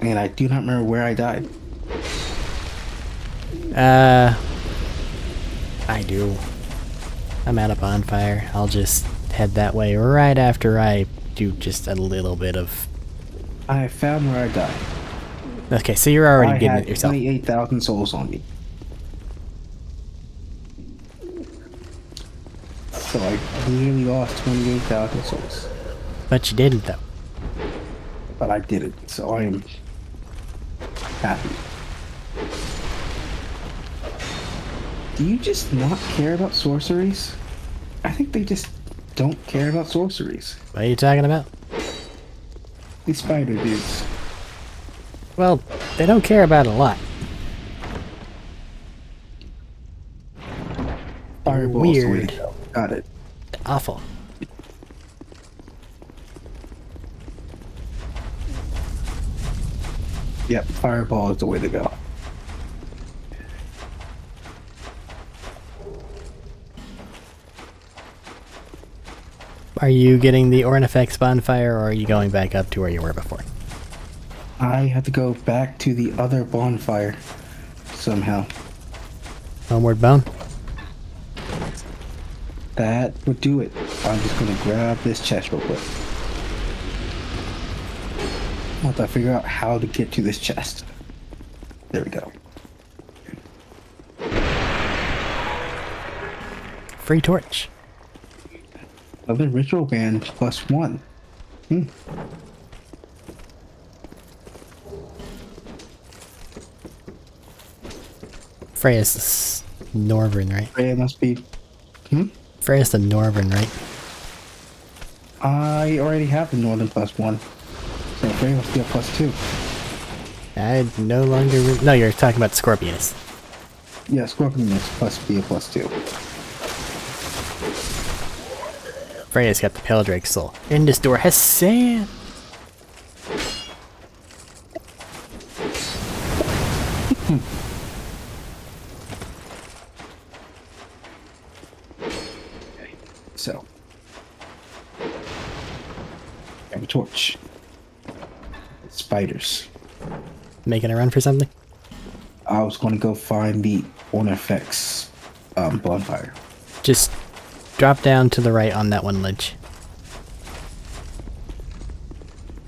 And I do not remember where I died. I do. I'm at a bonfire. I'll just head that way right after I do just a little bit of... I found where I died. Okay, so you're already I getting had it yourself. 28,000 souls on me. So I nearly lost 28,000 souls. But you didn't, though. But I did it, so I am happy. Do you just not care about sorceries? I think they just don't care about sorceries. What are you talking about? These spider dudes. Well, they don't care about a lot. Fireball's the way Weird. to go. Got it. Awful. Yep, fireball is the way to go. Are you getting the Ornifex bonfire, or are you going back up to where you were before? I have to go back to the other bonfire somehow. Homeward Bone? That would do it. I'm just gonna grab this chest real quick. I have to figure out how to get to this chest. There we go. Free torch. Another ritual band +1. Freya's the Northern, right? It must be. Freya's the Northern, right? I already have the northern +1. So Frey must be a +2. I no longer... No, you're talking about Scorpionus. Yeah, Scorpion must be a +2. Freya's got the Pale Soul. And this door has sand! So. Grab a torch. Spiders. Making a run for something? I was going to go find the Ornifex bonfire. Just drop down to the right on that one ledge.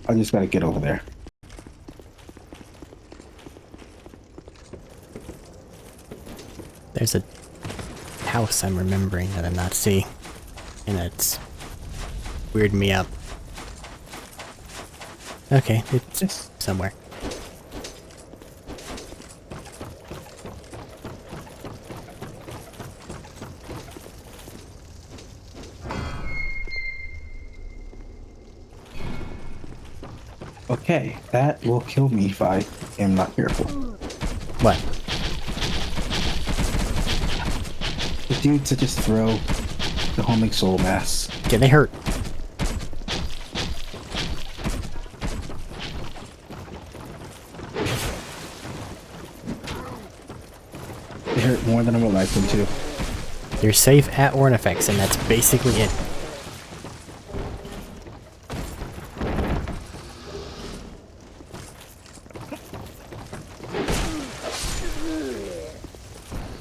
I just got to get over there. There's a house I'm remembering that I'm not seeing. And it's weirding me out. Okay, it's Just somewhere. okay. That will kill me if I am not careful. What? The dudes that just throw the homing soul mass. Okay, they hurt. They hurt more than I would like them to. You're safe at Ornifex, and that's basically it.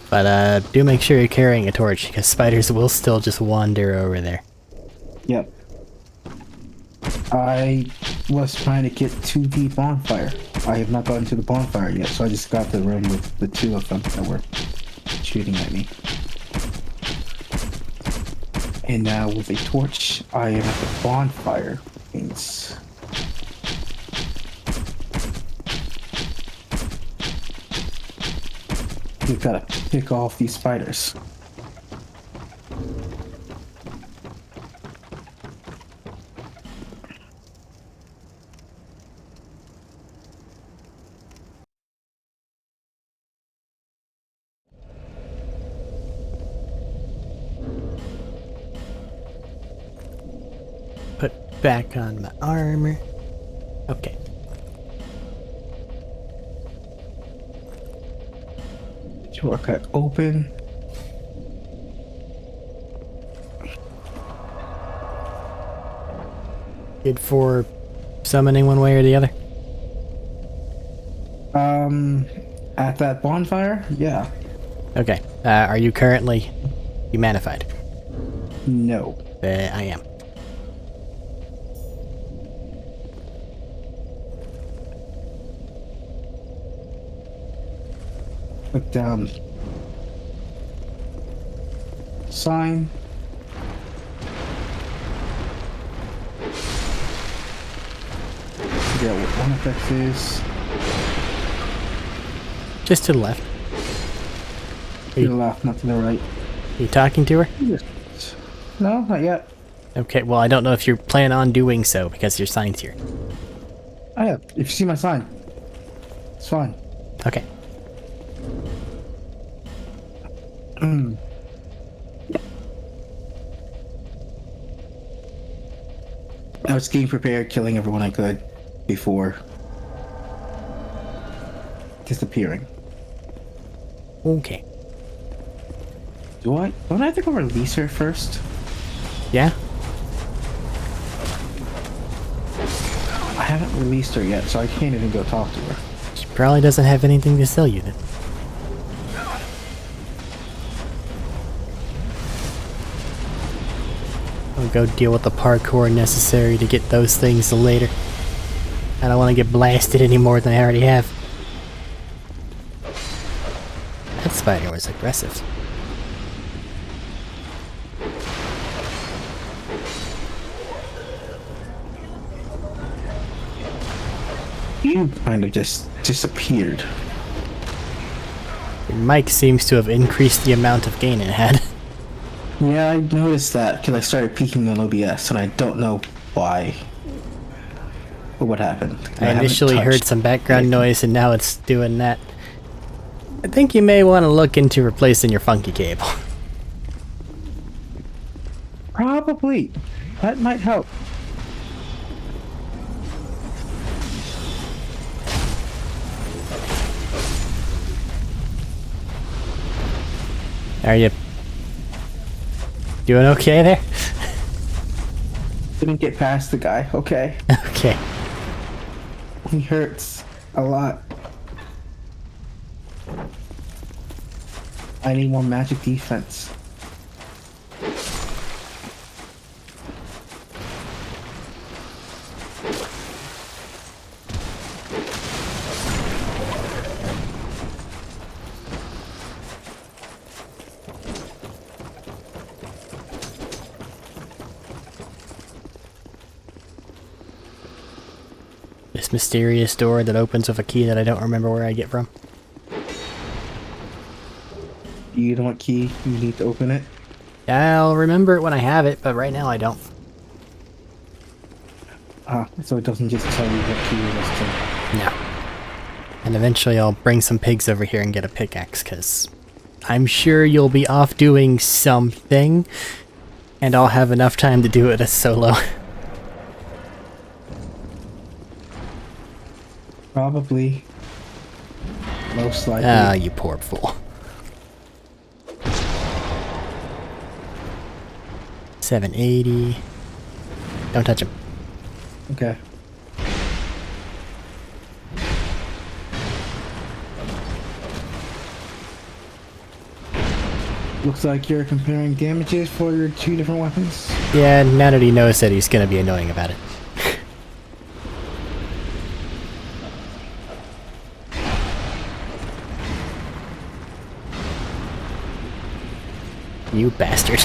But do make sure you're carrying a torch, because spiders will still just wander over there. Yep. I was trying to get to the bonfire. I have not gotten to the bonfire yet, so I just got the room with the two of them that were shooting at me. And now with a torch, I am at the bonfire. Means you've got to pick off these spiders. back on my armor. Okay. Shortcut open. Good for summoning one way or the other? At that bonfire? Yeah. Okay. Are you currently humanified? No. I am. Put down sign. Figure out what one effect is. Just to the left. To the left, not to the right. Are you talking to her? No, not yet. Okay, well, I don't know if you plan on doing so because your sign's here. Oh yeah, if you see my sign, it's fine. Okay. I was getting prepared, killing everyone I could before disappearing. Okay. Don't I have to go release her first? Yeah? I haven't released her yet, so I can't even go talk to her. She probably doesn't have anything to sell you then. I'll go deal with the parkour necessary to get those things later. I don't want to get blasted any more than I already have. That spider was aggressive. You kind of just disappeared. Your mic seems to have increased the amount of gain it had. Yeah, I noticed that because I started peeking on OBS, and I don't know why or what happened. I initially heard some background noise and now it's doing that. I think you may want to look into replacing your funky cable. Probably. That might help. Are you doing okay there? Didn't get past the guy. Okay. Okay. He hurts a lot. I need more magic defense. This mysterious door that opens with a key that I don't remember where I get from. You know what key you need to open it? I'll remember it when I have it, but right now I don't. So it doesn't just tell you what key it is to. No. And eventually I'll bring some pigs over here and get a pickaxe, because I'm sure you'll be off doing something, and I'll have enough time to do it as solo. Probably. Most likely. Ah, you poor fool. 780. Don't touch him. Okay. Looks like you're comparing damages for your two different weapons. Yeah, now that he knows that he's gonna be annoying about it. You bastard.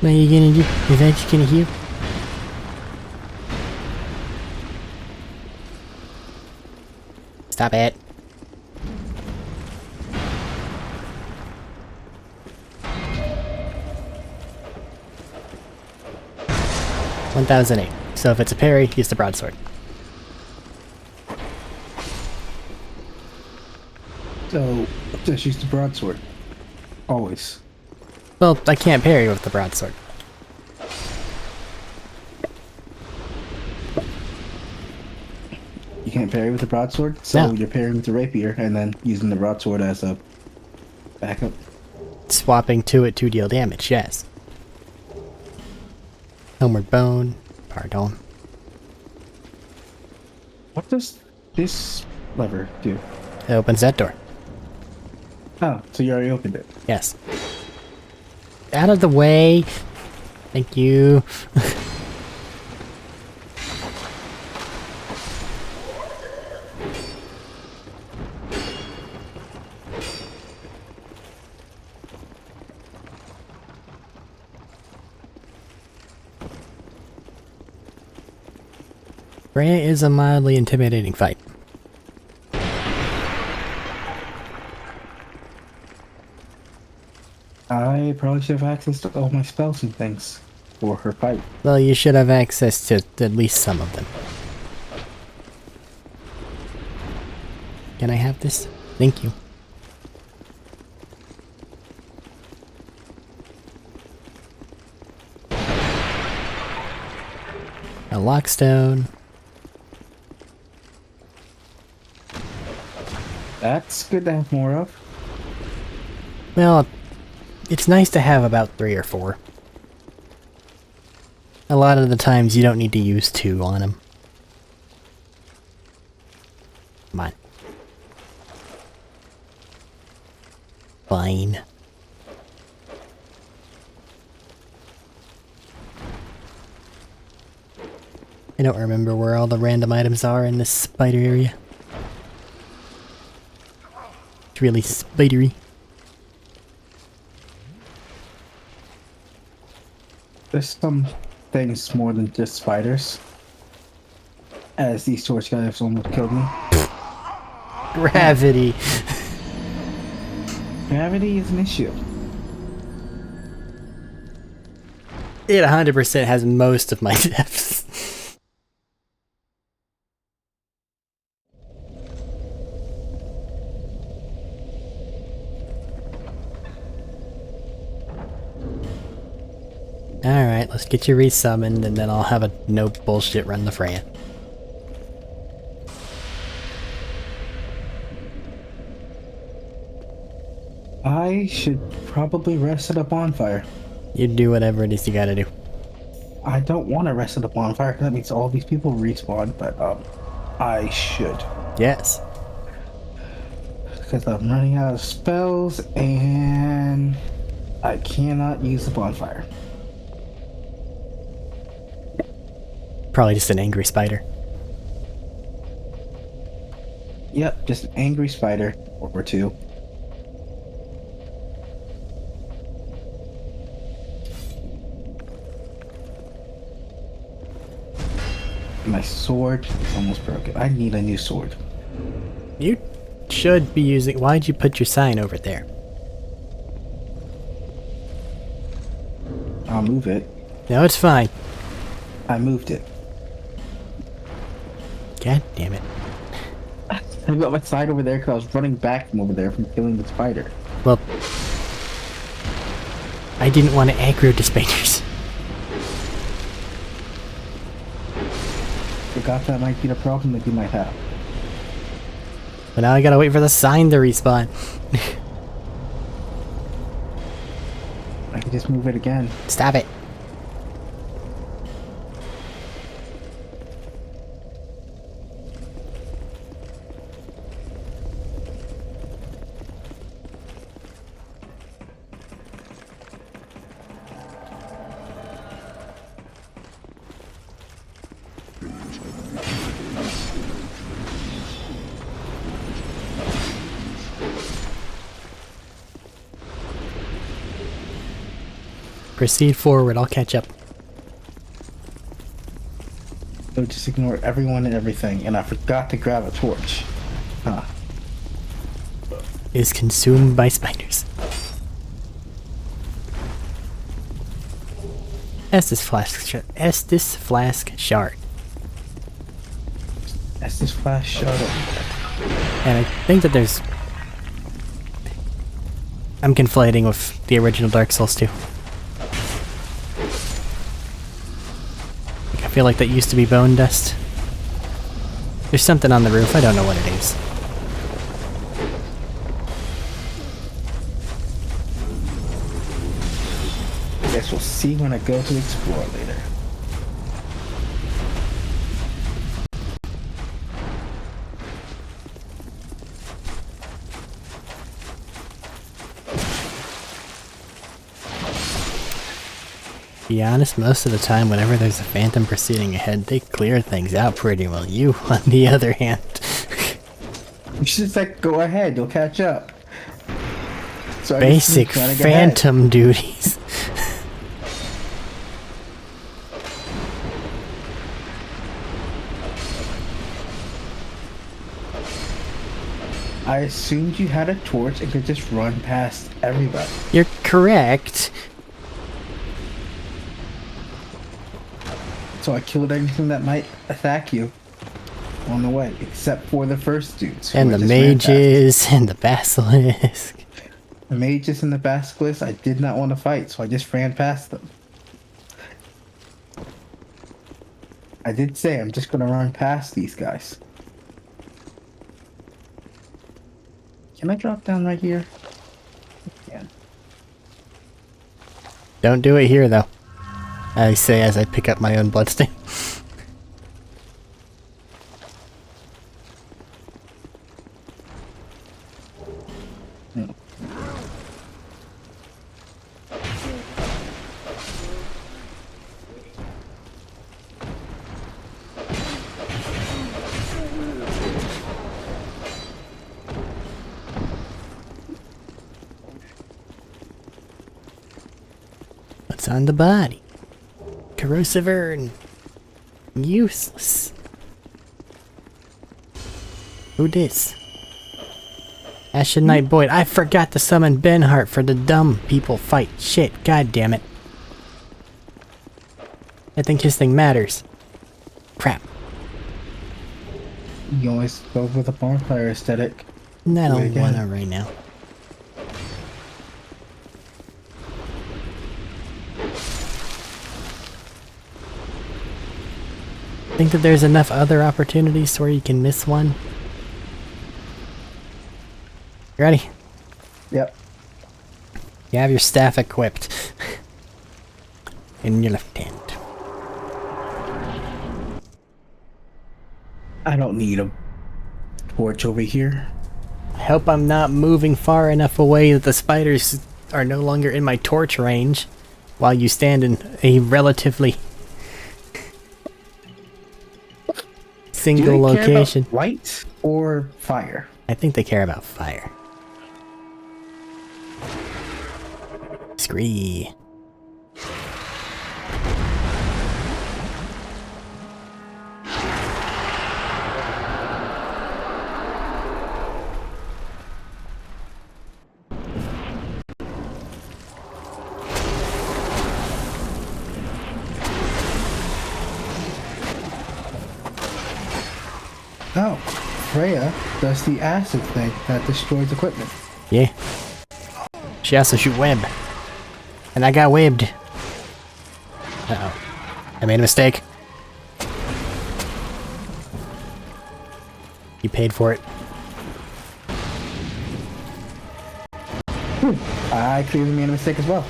What are you gonna do? Is that just gonna heal? Stop it. $1,008. So if it's a parry, use the broadsword. So, just use the broadsword. Always. Well, I can't parry with the broadsword. can't parry with the broadsword, so No. you're parrying with the rapier and then using the broadsword as a backup. Swapping to it to deal damage, yes. Homeward Bone. Pardon. What does this lever do? It opens that door. Oh, so you already opened it. Yes. Out of the way. Thank you. Freya is a mildly intimidating fight. I probably should have access to all my spells and things for her fight. Well, you should have access to at least some of them. Can I have this? Thank you. A lockstone. That's good to have more of. Well, it's nice to have about 3 or 4. A lot of the times you don't need to use 2 on them. Come on. Fine. I don't remember where all the random items are in this spider area. It's really spidery. There's some things more than just spiders. As these torch guys almost killed me. Gravity. Gravity is an issue. It 100% has most of my deaths. Alright, let's get you resummoned and then I'll have a no bullshit run the Freya. I should probably rest at a bonfire. You do whatever it is you gotta do. I don't want to rest at a bonfire, 'cause that means all these people respawn, but I should. Yes. Because I'm running out of spells and I cannot use the bonfire. Probably just an angry spider. Yep, just an angry spider or two. My sword is almost broken. I need a new sword. You should be using... Why'd you put your sign over there? I'll move it. No, it's fine. I moved it. God damn it. I got my sign over there because I was running back from over there from killing the spider. Well... I didn't want to aggro the spiders. Forgot that might be the problem that you might have. But now I gotta wait for the sign to respawn. I can just move it again. Stop it. Proceed forward, I'll catch up. So just ignore everyone and everything, and I forgot to grab a torch. Huh. Is consumed by spiders. Estus flask shard. That's this flash shut up. And I think that there's... I'm conflating with the original Dark Souls 2. I feel like that used to be bone dust. There's something on the roof, I don't know what it is. Guess we'll see when I go to explore later. Be honest, most of the time whenever there's a phantom proceeding ahead, they clear things out pretty well. You, on the other hand... You should just like, go ahead, you'll catch up. So Basic phantom duties. I assumed you had a torch and could just run past everybody. You're correct. So I killed anything that might attack you on the way, except for the first dudes. who And I the just ran mages, and the basilisk. past. The mages and the basilisk, I did not want to fight, so I just ran past them. I did say I'm just gonna run past these guys. Can I drop down right here? Yeah. Don't do it here, though. I say as I pick up my own bloodstain. What's on the body? Corrosive urn. Useless. Who dis? Ashen Knight Boyd. I forgot to summon Benhart for the dumb people fight. Shit, god damn it. I think his thing matters. Crap. You always go with a bonfire aesthetic. I Do it don't again. wanna right now. Think that there's enough other opportunities where you can miss one? You ready? Yep. You have your staff equipped. In your left hand. I don't need a torch over here. I hope I'm not moving far enough away that the spiders are no longer in my torch range while you stand in a relatively single Do they location. care about light or fire? I think they care about fire. Scree. Oh, Freya does the acid thing that destroys equipment. Yeah. She also shoot web. And I got webbed. Uh-oh. I made a mistake. You paid for it. I clearly made a mistake as well.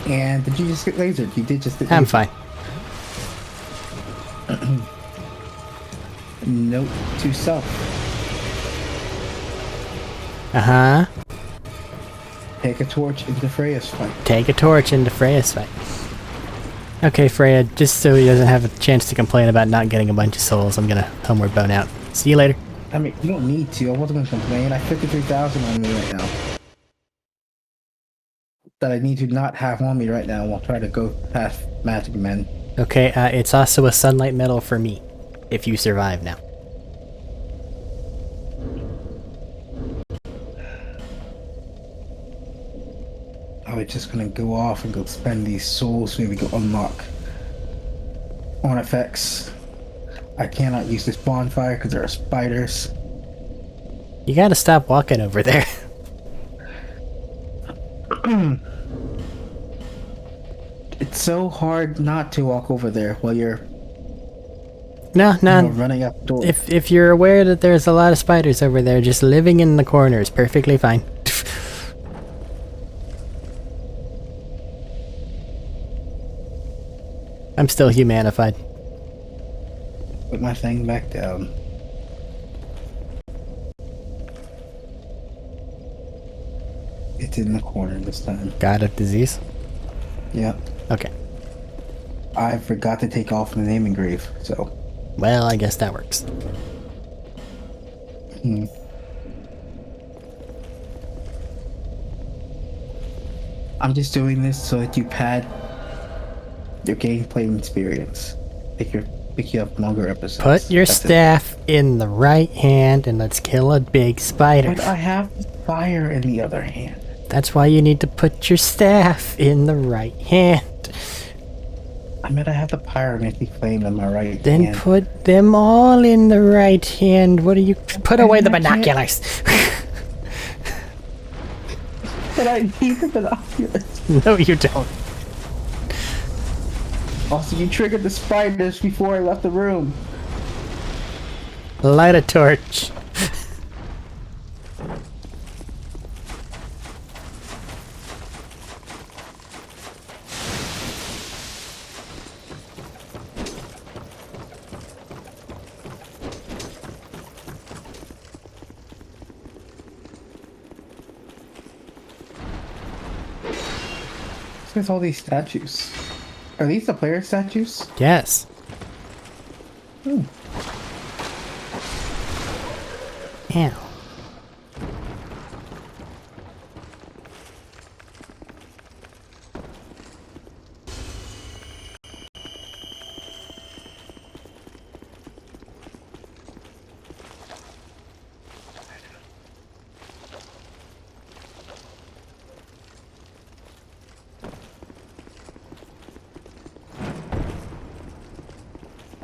And did you just get lasered? You did just get I'm lasered. fine. Note to self. Uh-huh. Take a torch into Freya's fight. Take a torch into Freya's fight. Okay, Freya, just so he doesn't have a chance to complain about not getting a bunch of souls, I'm gonna homeward bone out. See you later. I mean, you don't need to. I wasn't going to complain. I have 53,000 on me right now. That I need to not have on me right now while trying to go past magic men. Okay, it's also a sunlight medal for me. If you survive now. I was just gonna go off and go spend these souls, maybe go unlock artifacts. I cannot use this bonfire because there are spiders. You gotta stop walking over there. It's so hard not to walk over there while you're No, no. running up the door. If you're aware that there's a lot of spiders over there, just living in the corner is perfectly fine. I'm still humanified. Put my thing back down. It's in the corner this time. God of disease? Yeah. Okay. I forgot to take off the name engrave, so. Well, I guess that works. I'm just doing this so that you pad your gameplay experience. Pick you up longer episodes. Put your That's it. staff in the right hand and let's kill a big spider. But I have fire in the other hand. That's why you need to put your staff in the right hand. I meant I have the pyromancy flame in my right Then hand. put them all in the right hand. What are you... Put away the binoculars. But I need the binoculars. No, you don't. Also, you triggered the spiders before I left the room. Light a torch. There's all these statues. Are these the player statues? Yes. Hmm. Ow.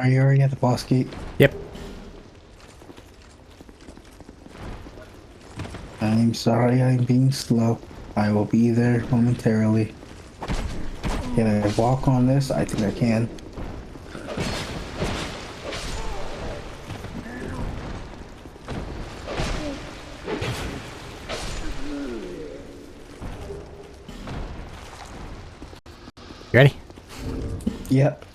Are you already at the boss gate? Yep. I'm sorry I'm being slow. I will be there momentarily. Can I walk on this? I think I can. You ready? Yep.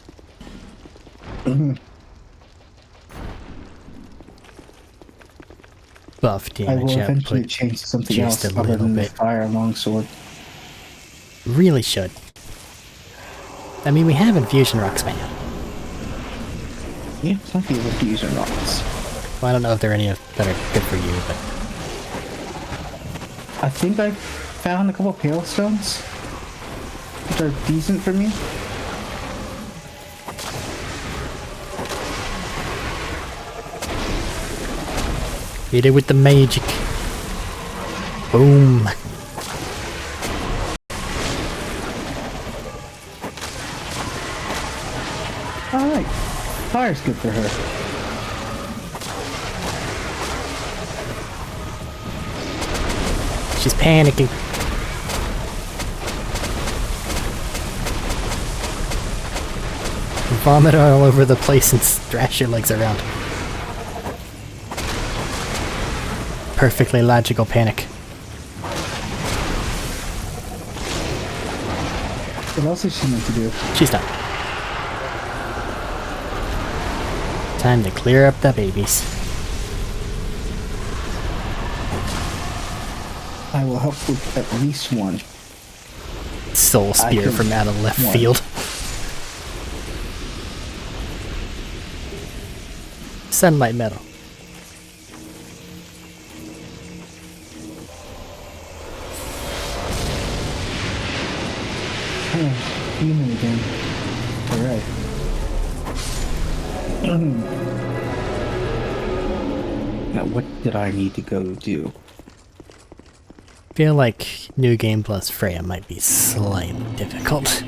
Buff I damage will eventually output. change to something just else a other little than the bit. fire longsword. Really should. I mean, we have infusion rocks, man. Yeah, some people use using rocks. Well, I don't know if there are any that are good for you, but I think I found a couple pale stones, which are decent for me. hit it with the magic. Boom. Alright. Fire's good for her. She's panicking. Vomit all over the place and thrash your legs around. Perfectly logical panic. What else is she meant to do? She's done. Time to clear up the babies. I will help with at least one. Soul spear can- from out of left one. field. Sunlight metal. Oh, human again. Alright. Now, what did I need to go do? Feel like New Game Plus Freya might be slightly difficult.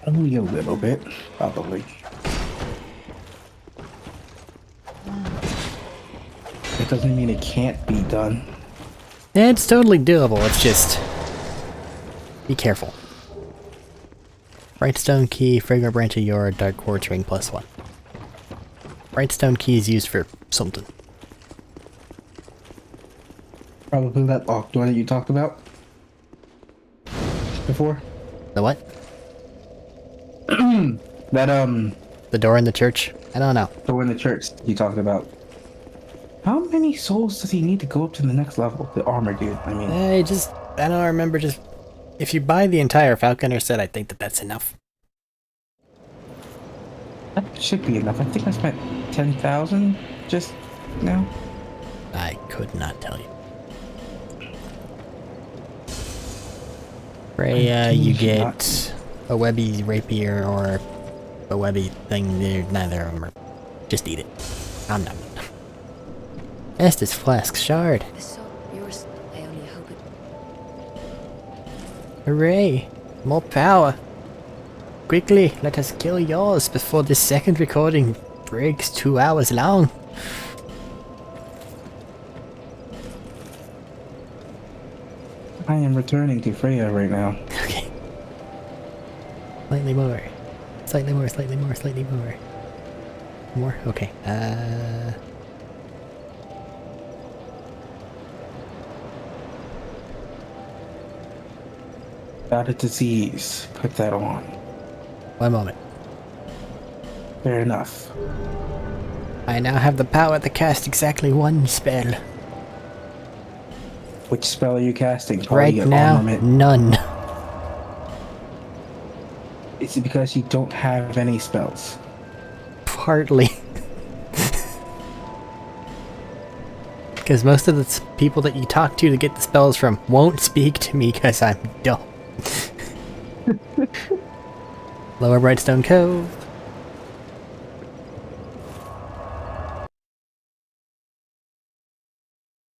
Only a little bit, probably. It doesn't mean it can't be done. Yeah, it's totally doable, it's just... be careful. Brightstone key, fragrant branch of yore, dark quartz ring +1. Brightstone key is used for something. Probably that locked door that you talked about before. The what? That The door in the church? I don't know. door in the church you talked about. How many souls does he need to go up to the next level? The armor dude, I mean. I don't remember, just... If you buy the entire Falconer set, I think that's enough. That should be enough. I think I spent 10,000 just now. I could not tell you. Freya, you get a webby rapier or a webby thing. Neither of them are... Just eat it. I'm not. Estus flask shard. The soul, yours. I only hope it. Hooray! More power! Quickly, let us kill yours before the second recording breaks 2 hours long. I am returning to Freya right now. Okay. Slightly more. Slightly more, slightly more, slightly more. More? Okay. Got a disease. Put that on. One moment. Fair enough. I now have the power to cast exactly one spell. Which spell are you casting? Probably Right your now, armament. none. Is it because you don't have any spells? Partly. Because most of the people that you talk to get the spells from won't speak to me because I'm dumb. Lower Brightstone Cove.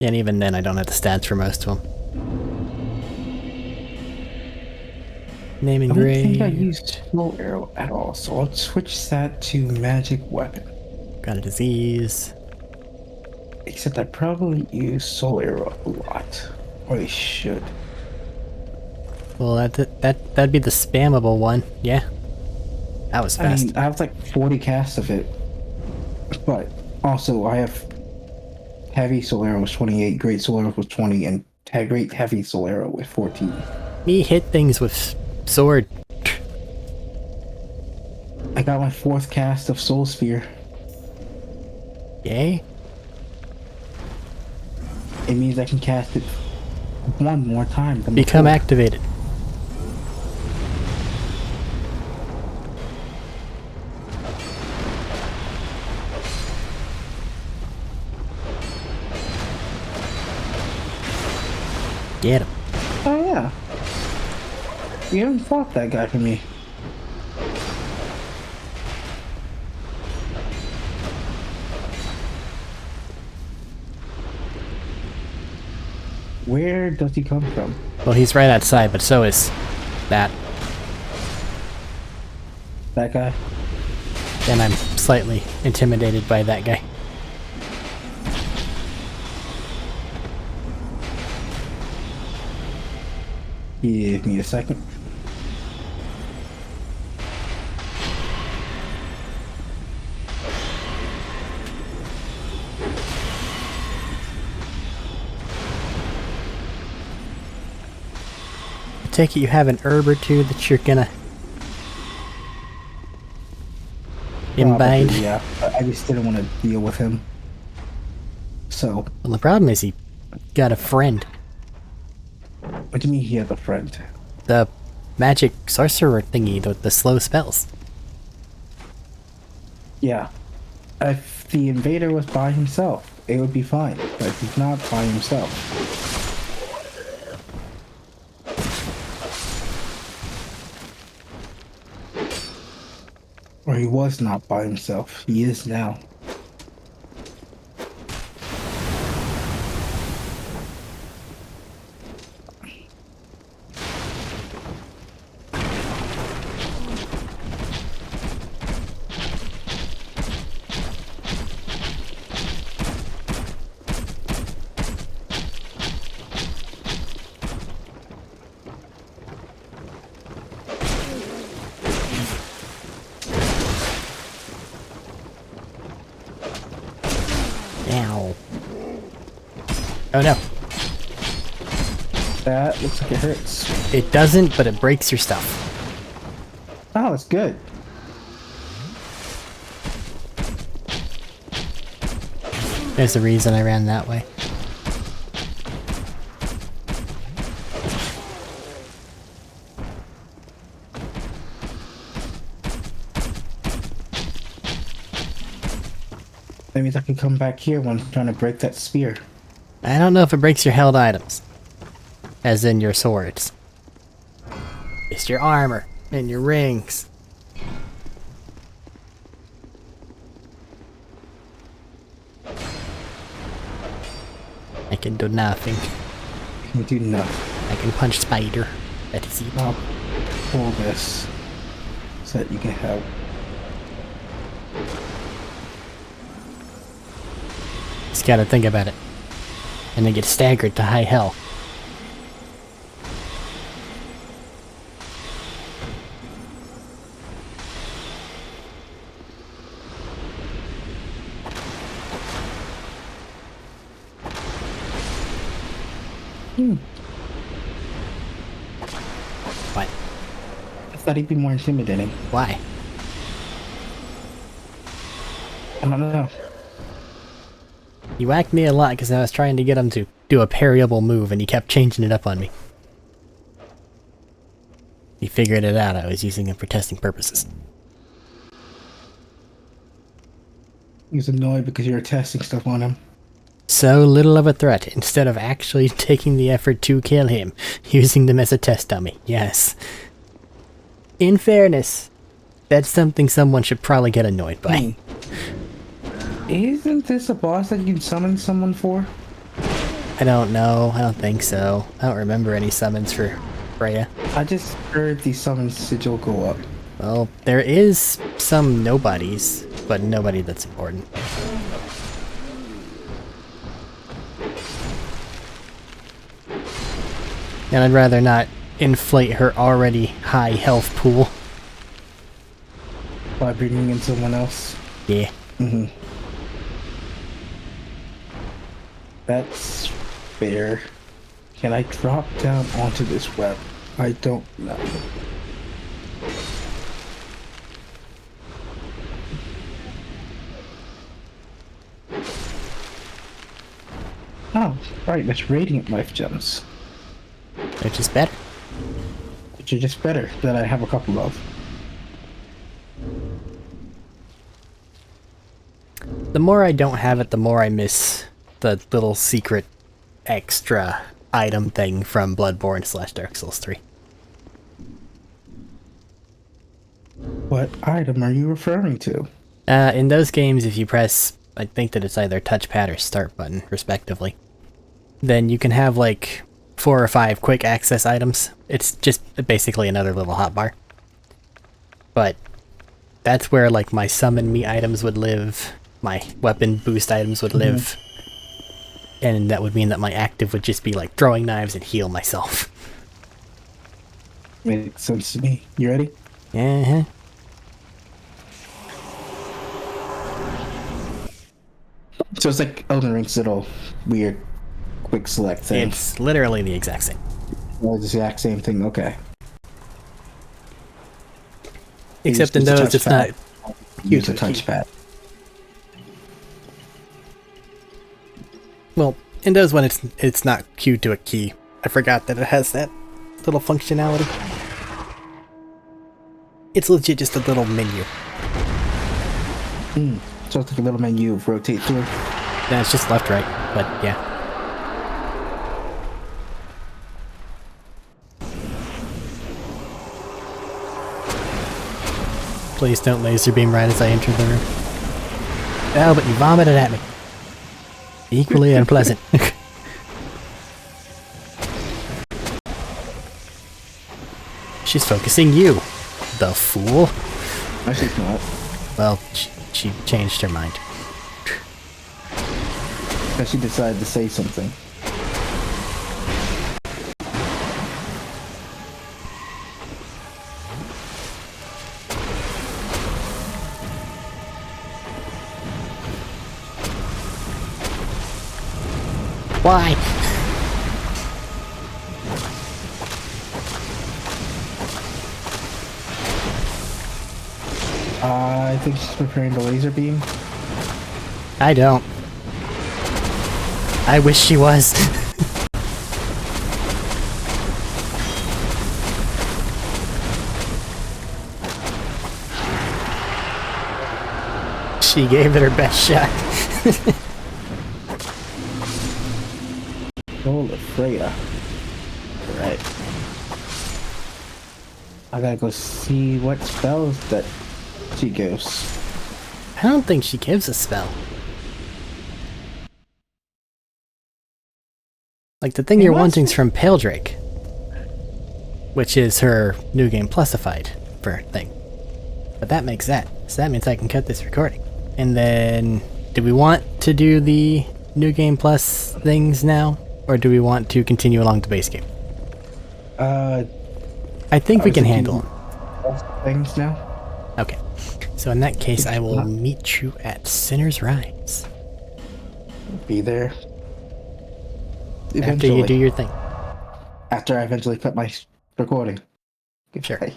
And even then I don't have the stats for most of them. Name I don't think I engrave. used slow arrow at all, so I'll switch that to magic weapon. Got a disease. Except I probably use soul arrow a lot. Or I should. Well, that'd be the spammable one. Yeah. That was I fast. mean, I have like 40 casts of it. But also I have heavy soul arrow was 28, great soul arrow was 20, and great heavy soul arrow with 14. Me hit things with sword. I got my 4th cast of soul spear. Yay. It means I can cast it one more time. Than Become before. activated. Get him. Oh yeah. You haven't fought that guy for me. Where does he come from? Well, he's right outside, but so is that. That guy? And I'm slightly intimidated by that guy. Give me a second. I take it you have an herb or two that you're gonna imbibe. Probably, yeah. I just didn't want to deal with him. So, Well, the problem is he got a friend. what do you mean he has a friend? The magic sorcerer thingy, the slow spells. Yeah. If the invader was by himself, it would be fine. But if he's not by himself. Or he was not by himself. He is now. Oh no. That looks like it hurts. It doesn't, but it breaks your stuff. Oh, that's good. There's the reason I ran that way. That means I can come back here when I'm trying to break that spear. I don't know if it breaks your held items. As in your swords. It's your armor and your rings. I can do nothing. You do nothing. I can punch spider. That is it. I'll pull this so that you can help. Just gotta think about it. And then get staggered to high hell. What? I thought he'd be more intimidating. Why? I don't know. You whacked me a lot because I was trying to get him to do a parryable move and he kept changing it up on me. He figured it out. I was using him for testing purposes. He was annoyed because you were testing stuff on him. So little of a threat, instead of actually taking the effort to kill him, using them as a test dummy. Yes. In fairness, that's something someone should probably get annoyed by. Isn't this a boss that you can summon someone for? I don't know. I don't think so. I don't remember any summons for Freya. I just heard the summon sigil go up. Well, there is some nobodies, but nobody that's important. And I'd rather not inflate her already high health pool. By bringing in someone else. Yeah. Mm-hmm. That's fair. Can I drop down onto this web? I don't know. Oh, right, that's Radiant Life Gems. Which is better. Which are just better, that I have a couple of. The more I don't have it, the more I miss the little secret extra item thing from Bloodborne / Dark Souls 3. What item are you referring to? In those games, if you press, I think that it's either touchpad or start button, respectively, then you can have like 4 or 5 quick access items. It's just basically another little hotbar. But that's where like my summon me items would live, my weapon boost items would live, and that would mean that my active would just be like throwing knives and heal myself. Makes sense to me. You ready? Uh-huh. So it's like Elden Ring's little weird quick select thing. It's literally the exact same. Well, the exact same thing, okay. Except in those, it's not Use a to a key. touchpad. Well, in those one, it's not queued to a key. I forgot that it has that little functionality. It's legit just a little menu. So it's like a little menu of rotate through. No, it's just left, right, but yeah. Please don't laser beam right as I enter the room. Oh, but you vomited at me. Equally unpleasant. She's focusing you, the fool. No, she's not. Well, she changed her mind. Because she decided to say something. Why? I think she's preparing the laser beam. I don't. I wish she was. She gave it her best shot. Holy Freya. Right. I gotta go see what spells that she gives. I don't think she gives a spell. Like, the thing It you're must wanting's be. from Pale Drake, which is her New Game Plusified for thing. But that makes that. So that means I can cut this recording. And then, do we want to do the New Game Plus things now? Or do we want to continue along the base game? I I think we was can thinking handle things now. Okay. So in that case, I will meet you at Sinner's Rise. Be there. After you do your thing. After I eventually cut my recording. Sure. Goodbye.